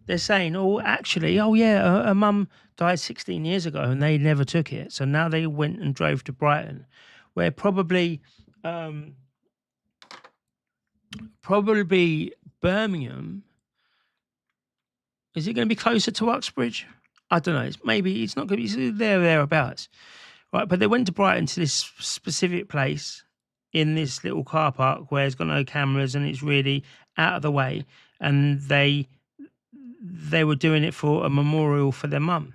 They're saying, oh, actually, oh, yeah, a mum died 16 years ago and they never took it. So now they went and drove to Brighton, where probably Birmingham. Is it going to be closer to Uxbridge? I don't know. Maybe it's not going to be thereabouts. Right, but they went to Brighton to this specific place in this little car park where it's got no cameras and it's really out of the way. And they were doing it for a memorial for their mum,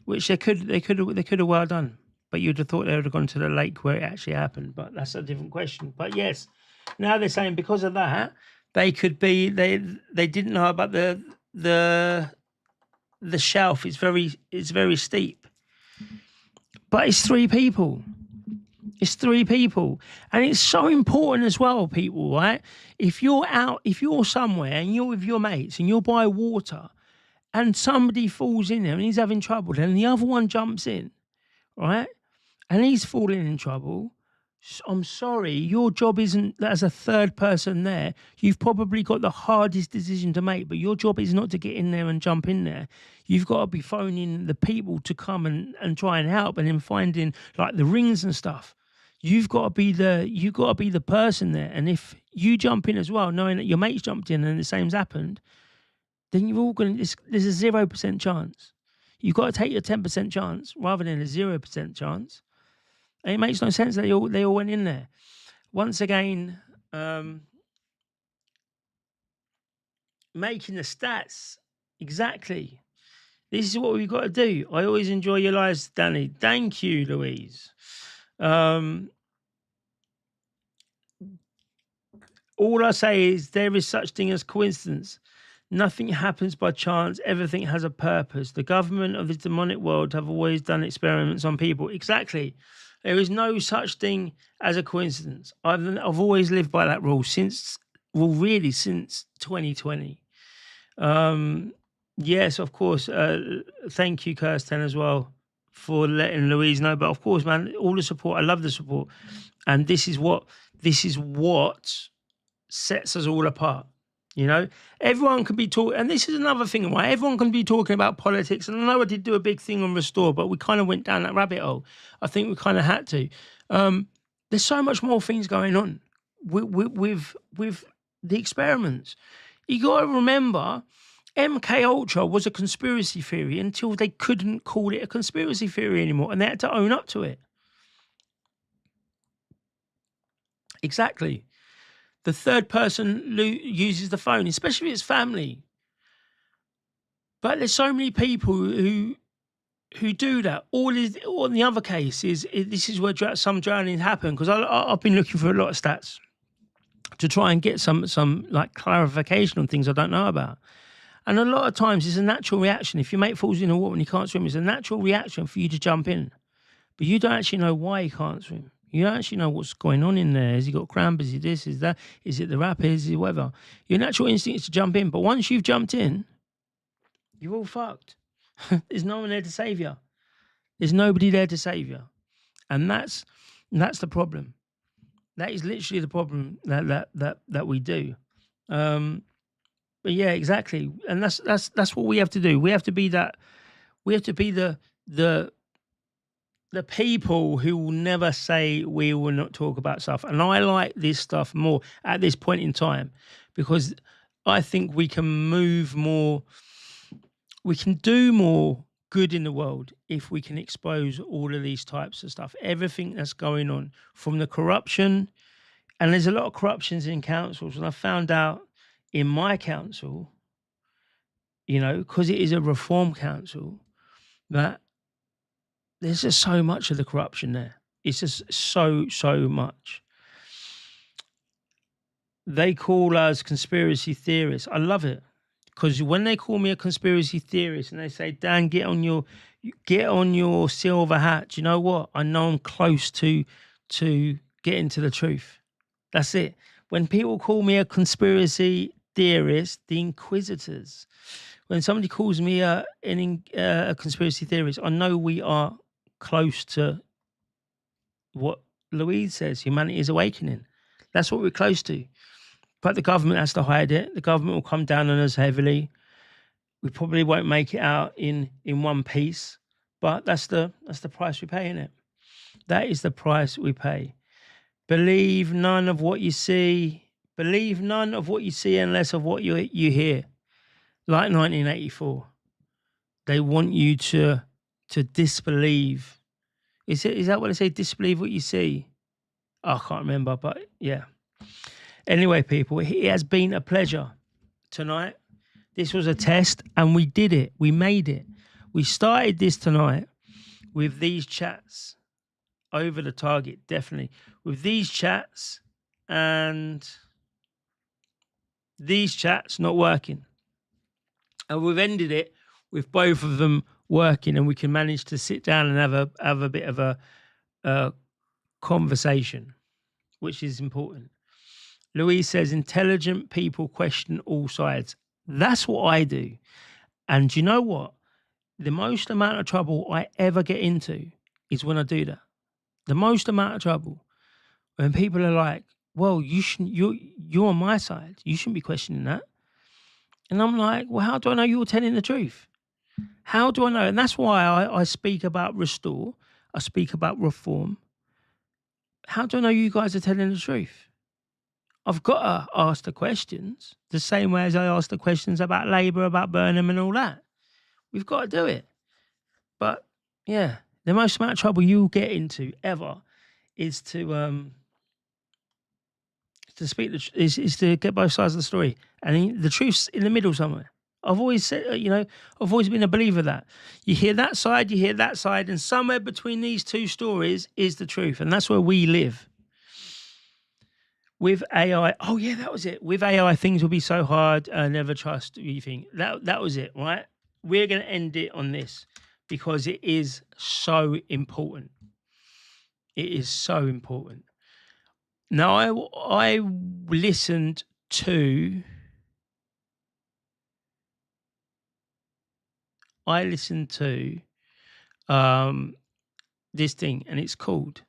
which they could have well done. But you'd have thought they would have gone to the lake where it actually happened. But that's a different question. But yes, now they're saying because of that, they could be they didn't know about the shelf. It's very steep. But it's 3 people. It's 3 people. And it's so important as well, people, right? If you're somewhere and you're with your mates and you're by water and somebody falls in there and he's having trouble and the other one jumps in, right? And he's falling in trouble. I'm sorry, your job isn't, as a third person there, you've probably got the hardest decision to make, but your job is not to get in there and jump in there. You've got to be phoning the people to come and try and help, and then finding like the rings and stuff. You've got to be the person there. And if you jump in as well, knowing that your mate's jumped in and the same's happened, then you're all going to, there's a 0% chance. You've got to take your 10% chance rather than a 0% chance. And it makes no sense that they all went in there. Once again, making the stats. Exactly. This is what we've got to do. I always enjoy your lives, Danny. Thank you, Louise. All I say is there is such thing as coincidence. Nothing happens by chance. Everything has a purpose. The government of the demonic world have always done experiments on people. Exactly. There is no such thing as a coincidence. I've always lived by that rule since 2020. Yes, of course. Thank you, Kirsten, as well, for letting Louise know. But of course, man, all the support. I love the support, and this is what sets us all apart. You know, everyone can be talking, and this is another thing, why everyone can be talking about politics. And I know I did do a big thing on Restore, but we kind of went down that rabbit hole. I think we kind of had to. There's so much more things going on with the experiments. You got to remember, MK Ultra was a conspiracy theory until they couldn't call it a conspiracy theory anymore, and they had to own up to it. Exactly. The third person uses the phone, especially if it's family. But there's so many people who do that. All in the other case is this is where some drownings happen, because I've been looking for a lot of stats to try and get some like clarification on things I don't know about. And a lot of times it's a natural reaction. If your mate falls in the water and he can't swim, it's a natural reaction for you to jump in. But you don't actually know why he can't swim. You don't actually know what's going on in there. Has he got cramp? Is he this? Is that? Is it the rapids? Is it whatever? Your natural instinct is to jump in. But once you've jumped in, you're all fucked. There's no one there to save you. There's nobody there to save you. And that's the problem. That is literally the problem that we do. But yeah, exactly. And that's what we have to do. We have to be that. We have to be the the people who will never say we will not talk about stuff. And I like this stuff more at this point in time because I think we can move more, we can do more good in the world if we can expose all of these types of stuff, everything that's going on, from the corruption. And there's a lot of corruptions in councils. And I found out in my council, you know, because it is a reform council, that there's just so much of the corruption there. It's just so much. They call us conspiracy theorists. I love it. Because when they call me a conspiracy theorist and they say, Dan, get on your silver hat, do you know what? I know I'm close to getting to the truth. That's it. When people call me a conspiracy theorist, the inquisitors, when somebody calls me a conspiracy theorist, I know we are close to what Louise says, humanity is awakening. That's what we're close to. But the government has to hide it. The government will come down on us heavily. We probably won't make it out in one piece, but that's the price we pay, innit? That is the price we pay. Believe none of what you see. Believe none of what you see and less of what you hear. Like 1984. They want you to disbelieve. Is that what they say? Disbelieve what you see? Oh, I can't remember, but yeah. Anyway, people, it has been a pleasure tonight. This was a test and we did it. We made it. We started this tonight with these chats over the target, definitely. With these chats and these chats not working. And we've ended it with both of them working, and we can manage to sit down and have a bit of a conversation, which is important. Louise says, intelligent people question all sides. That's what I do. And you know what? The most amount of trouble I ever get into is when I do that. The most amount of trouble when people are like, well, you're on my side. You shouldn't be questioning that. And I'm like, well, how do I know you're telling the truth? How do I know? And that's why I speak about restore. I speak about reform. How do I know you guys are telling the truth? I've got to ask the questions the same way as I ask the questions about Labour, about Burnham and all that. We've got to do it. But yeah, the most amount of trouble you'll get into ever is to speak is to get both sides of the story, and the truth's in the middle somewhere. I've always said, I've always been a believer that you hear that side, and somewhere between these two stories is the truth, and that's where we live. With AI, oh yeah, that was it. With AI, things will be so hard. Never trust anything. That was it, right? We're going to end it on this because it is so important. It is so important. Now, I listened to this thing, and it's called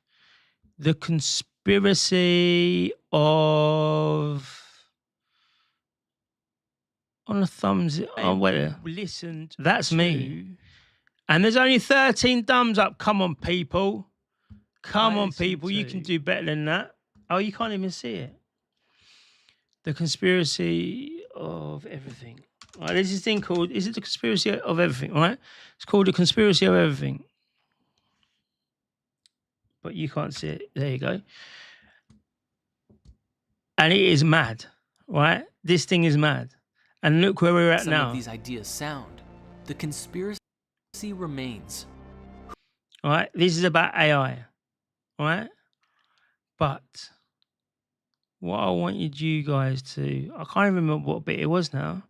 The Conspiracy of... On the thumbs... Oh, wait. Listened. That's me. And there's only 13 thumbs up. Come on, people. Come on, people. You can do better than that. Oh, you can't even see it. The Conspiracy of Everything. All right, there's this thing called... Is it The Conspiracy of Everything, right? It's called The Conspiracy of Everything. But you can't see it. There you go. And it is mad, right? This thing is mad. And look where we're at now. Some of these ideas sound. The conspiracy remains. All right, this is about AI, all right? But what I wanted you guys to... I can't even remember what bit it was now.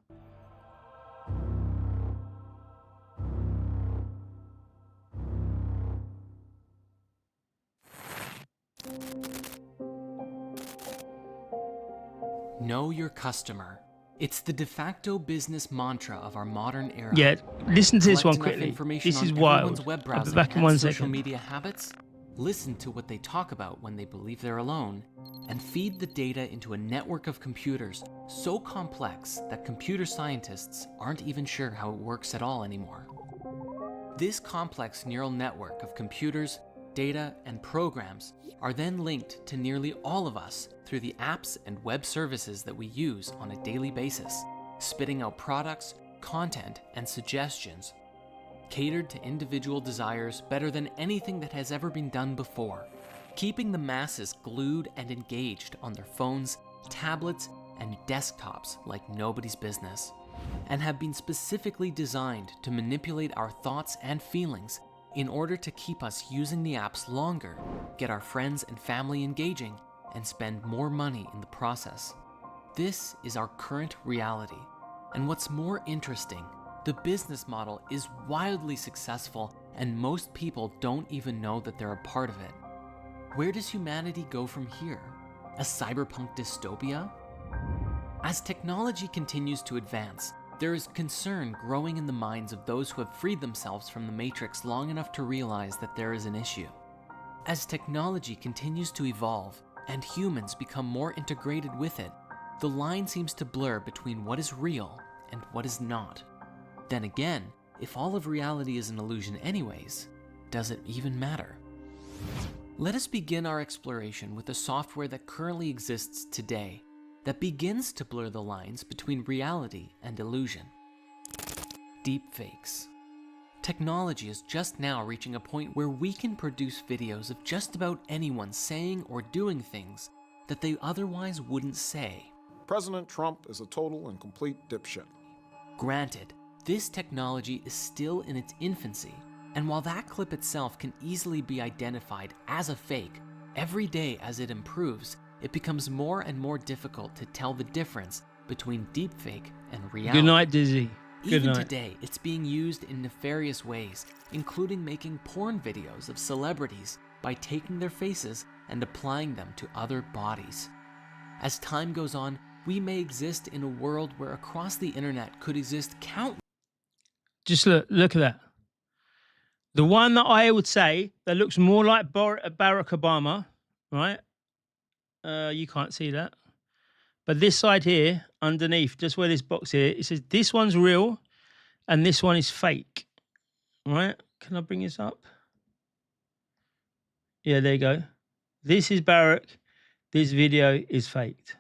Know your customer. It's the de facto business mantra of our modern era. Yeah, listen to this one Collect enough quickly. information This is on wild. everyone's web I'll be browsing back in and 1 social second. media habits. Listen to what they talk about when they believe they're alone, and feed the data into a network of computers so complex that computer scientists aren't even sure how it works at all anymore. This complex neural network of computers data, and programs are then linked to nearly all of us through the apps and web services that we use on a daily basis, spitting out products, content, and suggestions catered to individual desires better than anything that has ever been done before, keeping the masses glued and engaged on their phones, tablets, and desktops like nobody's business, and have been specifically designed to manipulate our thoughts and feelings in order to keep us using the apps longer, get our friends and family engaging, and spend more money in the process. This is our current reality. And what's more interesting, the business model is wildly successful and most people don't even know that they're a part of it. Where does humanity go from here? A cyberpunk dystopia? As technology continues to advance, there is concern growing in the minds of those who have freed themselves from the Matrix long enough to realize that there is an issue. As technology continues to evolve and humans become more integrated with it, the line seems to blur between what is real and what is not. Then again, if all of reality is an illusion anyways, does it even matter? Let us begin our exploration with the software that currently exists today that begins to blur the lines between reality and illusion. Deepfakes. Technology is just now reaching a point where we can produce videos of just about anyone saying or doing things that they otherwise wouldn't say. President Trump is a total and complete dipshit. Granted, this technology is still in its infancy, and while that clip itself can easily be identified as a fake, every day as it improves, it becomes more and more difficult to tell the difference between deepfake and reality. Good night, Dizzy. Good Even night. today, it's being used in nefarious ways, including making porn videos of celebrities by taking their faces and applying them to other bodies. As time goes on, we may exist in a world where across the internet could exist countless. Just look at that. The one that I would say that looks more like Barack Obama, right? You can't see that. But this side here, underneath, just where this box here, it says this one's real and this one is fake. Right? Can I bring this up? Yeah, there you go. This is Barack. This video is faked.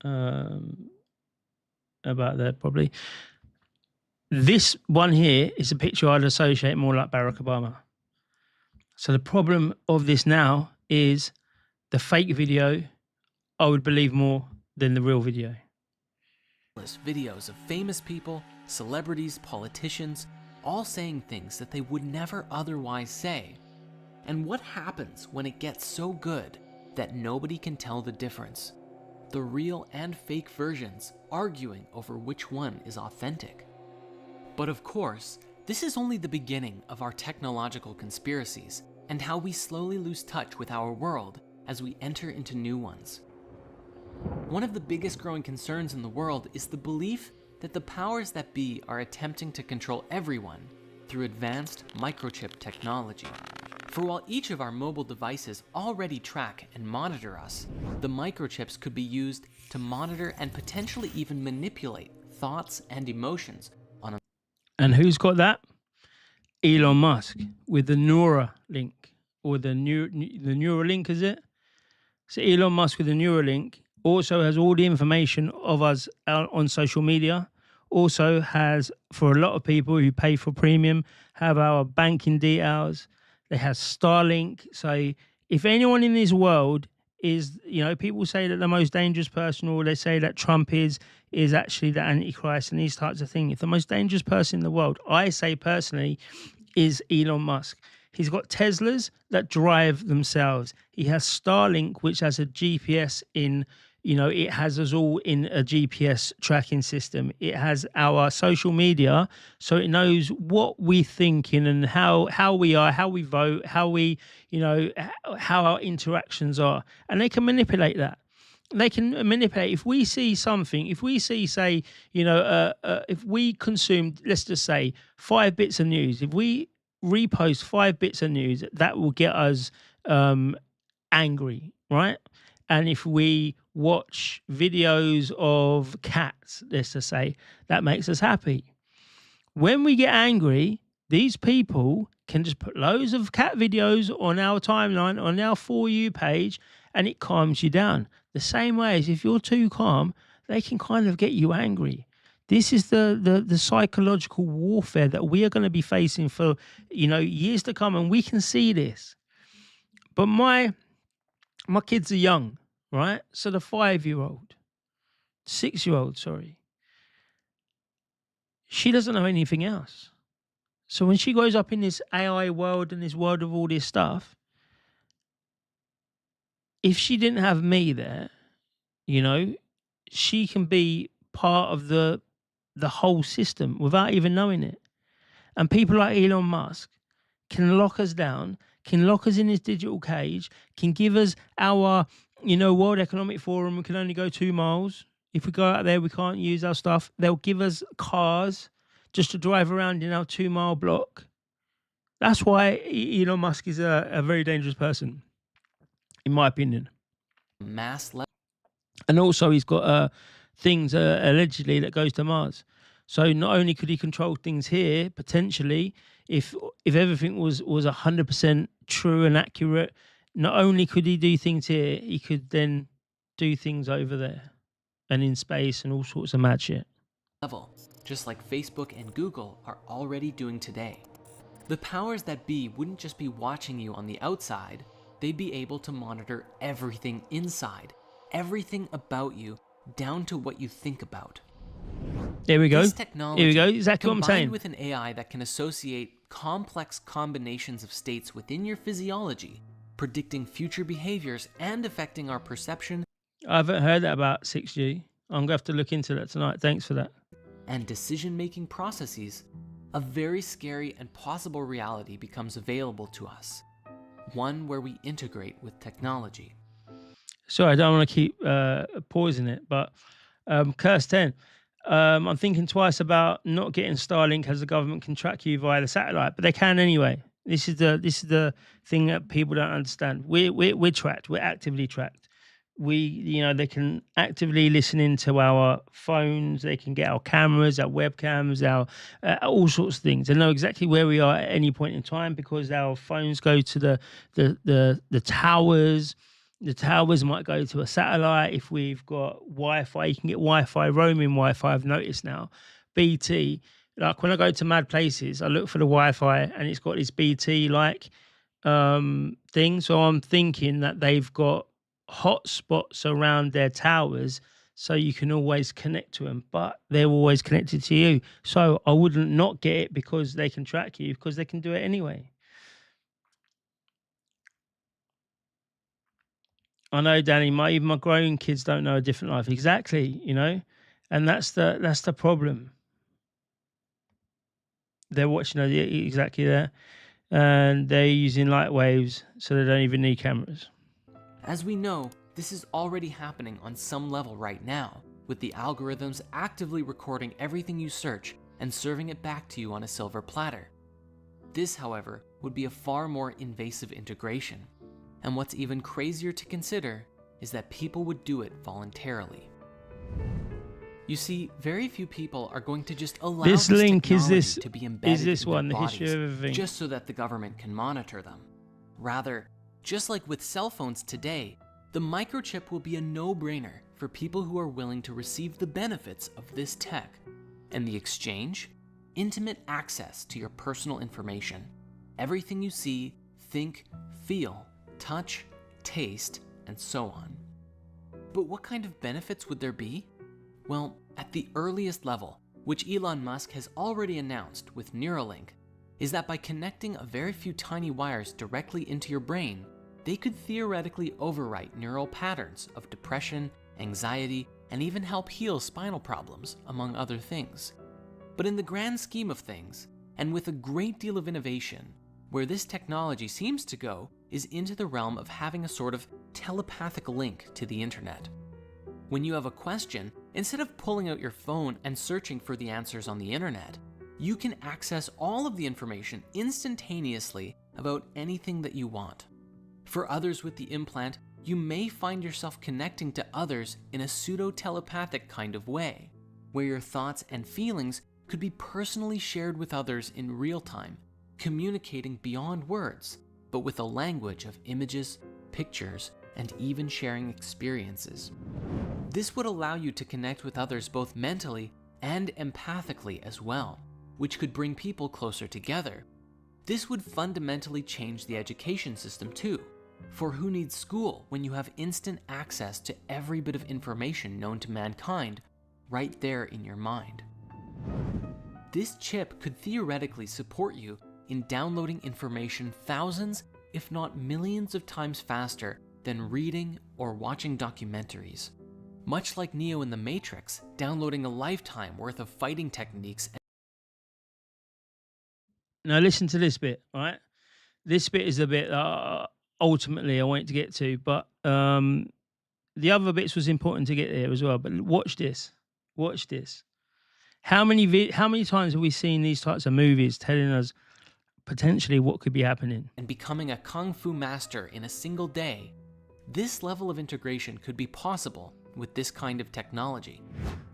About that, probably. This one here is a picture I'd associate more like Barack Obama. So the problem of this now is the fake video I would believe more than the real video. Videos of famous people, celebrities, politicians, all saying things that they would never otherwise say. And what happens when it gets so good that nobody can tell the difference? The real and fake versions arguing over which one is authentic. But of course, this is only the beginning of our technological conspiracies and how we slowly lose touch with our world as we enter into new ones. One of the biggest growing concerns in the world is the belief that the powers that be are attempting to control everyone through advanced microchip technology. For while each of our mobile devices already track and monitor us, the microchips could be used to monitor and potentially even manipulate thoughts and emotions on a... And who's got that? Elon Musk with the Neuralink, or the Neuralink, is it? So Elon Musk with the Neuralink also has all the information of us on social media, also has, for a lot of people who pay for premium, have our banking details. They have Starlink. So if anyone in this world is, people say that the most dangerous person, or they say that Trump is actually the Antichrist and these types of things. If the most dangerous person in the world, I say personally, is Elon Musk. He's got Teslas that drive themselves. He has Starlink, which has a GPS in, it has us all in a GPS tracking system. It has our social media, so it knows what we're thinking and how we are, how we vote, how we, how our interactions are. And they can manipulate that. They can manipulate. If we see something, if we see, say, if we consume, let's just say, 5 bits of news, if we repost 5 bits of news, that will get us angry, right? And if we watch videos of cats, let's just say, that makes us happy. When we get angry, These people can just put loads of cat videos on our timeline, on our For You page, and it calms you down. The same way as if you're too calm, they can kind of get you angry. This is the psychological warfare that we are going to be facing for, years to come, and we can see this. But my kids are young, right? So the 6-year-old, she doesn't know anything else. So when she grows up in this AI world and this world of all this stuff, if she didn't have me there, she can be part of the whole system without even knowing it. And people like Elon Musk can lock us down, can lock us in this digital cage, can give us our, World Economic Forum, we can only go 2 miles. If we go out there, we can't use our stuff. They'll give us cars just to drive around in our 2-mile block. That's why Elon Musk is a very dangerous person, in my opinion. And also he's got things allegedly that goes to Mars. So not only could he control things here, potentially, if everything was 100% true and accurate, not only could he do things here, he could then do things over there and in space and all sorts of mad shit. Level, just like Facebook and Google are already doing today. The powers that be wouldn't just be watching you on the outside, they'd be able to monitor everything inside, everything about you, down to what you think about. There we go. This technology, Here we go. Exactly what I'm saying. Combined with an AI that can associate complex combinations of states within your physiology, predicting future behaviors and affecting our perception. I haven't heard that about 6G. I'm going to have to look into that tonight. Thanks for that. And decision-making processes, a very scary and possible reality becomes available to us. One where we integrate with technology. Sorry, I don't want to keep pausing it, but Curse 10, I'm thinking twice about not getting Starlink as the government can track you via the satellite, but they can anyway. This is the thing that people don't understand. We're tracked. We're actively tracked. They can actively listen into our phones. They can get our cameras, our webcams, our all sorts of things. They know exactly where we are at any point in time because our phones go to the towers. The towers might go to a satellite. If we've got Wi-Fi, you can get Wi-Fi, roaming Wi-Fi. I've noticed now, BT. Like when I go to mad places, I look for the Wi-Fi and it's got this BT like thing. So I'm thinking that they've got hotspots around their towers so you can always connect to them, but they're always connected to you. So I wouldn't not get it because they can track you because they can do it anyway. I know, Danny, even my grown kids don't know a different life. Exactly, and that's the problem. They're watching exactly there, and they're using light waves, so they don't even need cameras. As we know, this is already happening on some level right now, with the algorithms actively recording everything you search and serving it back to you on a silver platter. This, however, would be a far more invasive integration. And what's even crazier to consider is that people would do it voluntarily. You see, very few people are going to just allow this link technology to be embedded is this in one, their the history bodies, of everything, just so that the government can monitor them. Rather, just like with cell phones today, the microchip will be a no-brainer for people who are willing to receive the benefits of this tech. And the exchange? Intimate access to your personal information. Everything you see, think, feel, touch, taste, and so on. But what kind of benefits would there be? Well, at the earliest level, which Elon Musk has already announced with Neuralink, is that by connecting a very few tiny wires directly into your brain, they could theoretically overwrite neural patterns of depression, anxiety, and even help heal spinal problems, among other things. But in the grand scheme of things, and with a great deal of innovation, where this technology seems to go is into the realm of having a sort of telepathic link to the internet. When you have a question, instead of pulling out your phone and searching for the answers on the internet, you can access all of the information instantaneously about anything that you want. For others with the implant, you may find yourself connecting to others in a pseudo-telepathic kind of way, where your thoughts and feelings could be personally shared with others in real time, communicating beyond words, but with a language of images, pictures, and even sharing experiences. This would allow you to connect with others both mentally and empathically as well, which could bring people closer together. This would fundamentally change the education system too, for who needs school when you have instant access to every bit of information known to mankind right there in your mind? This chip could theoretically support you in downloading information thousands, if not millions of times faster than reading or watching documentaries. Much like Neo in The Matrix, downloading a lifetime worth of fighting techniques. Now listen to this bit, all right? This bit is the bit that ultimately I wanted to get to, but the other bits was important to get there as well. But watch this. Watch this. How many times have we seen these types of movies telling us potentially what could be happening? And becoming a kung fu master in a single day. This level of integration could be possible with this kind of technology.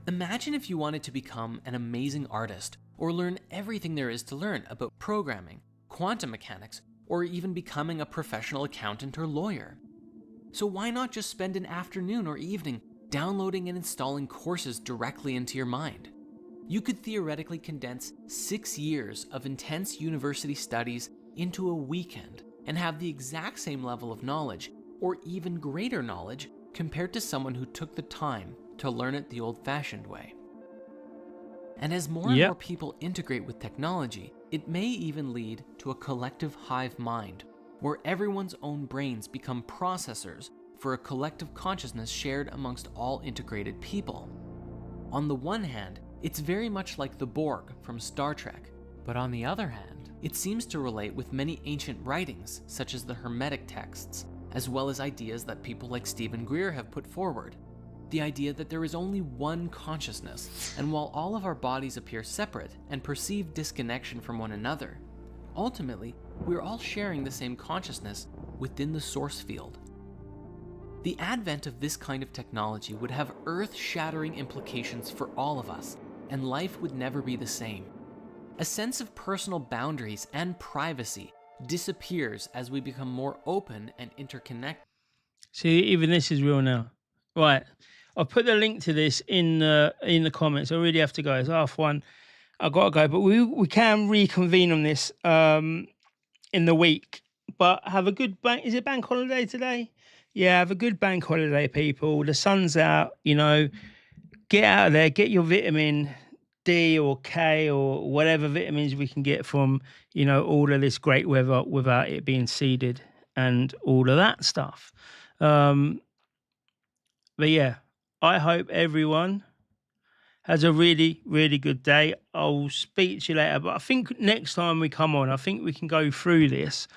Imagine if you wanted to become an amazing artist or learn everything there is to learn about programming, quantum mechanics, or even becoming a professional accountant or lawyer. So why not just spend an afternoon or evening downloading and installing courses directly into your mind? You could theoretically condense 6 years of intense university studies into a weekend and have the exact same level of knowledge, or even greater knowledge, compared to someone who took the time to learn it the old-fashioned way. And as more and more people integrate with technology, it may even lead to a collective hive mind, where everyone's own brains become processors for a collective consciousness shared amongst all integrated people. On the one hand, it's very much like the Borg from Star Trek, but on the other hand, it seems to relate with many ancient writings, such as the Hermetic texts, as well as ideas that people like Stephen Greer have put forward. The idea that there is only one consciousness, and while all of our bodies appear separate and perceive disconnection from one another, ultimately, we're all sharing the same consciousness within the source field. The advent of this kind of technology would have earth-shattering implications for all of us, and life would never be the same. A sense of personal boundaries and privacy disappears as we become more open and interconnected. See, even this is real now. Right. I'll put the link to this in the comments. I really have to go. It's half one. I've got to go. But we can reconvene on this in the week. But have a good bank. Is it bank holiday today? Yeah, have a good bank holiday, people. The sun's out, you know. Get out of there. Get your vitamin D or K or whatever vitamins we can get from, you know, all of this great weather without it being seeded and all of that stuff. But yeah, I hope everyone has a really, really good day. I'll speak to you later. But I think next time we come on, I think we can go through this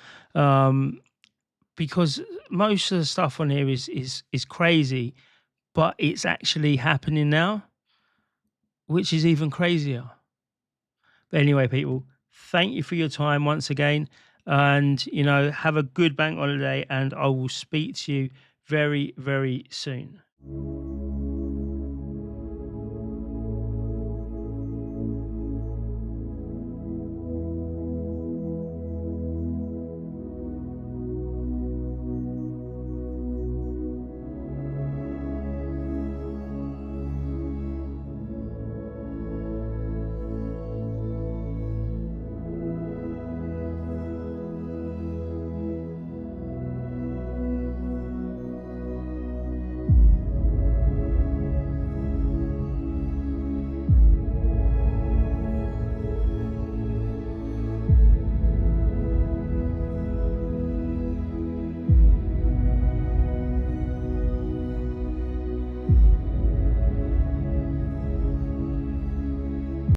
because most of the stuff on here is crazy, but it's actually happening now, which is even crazier. But anyway, people, thank you for your time once again. And, you know, have a good bank holiday. And I will speak to you very, very soon.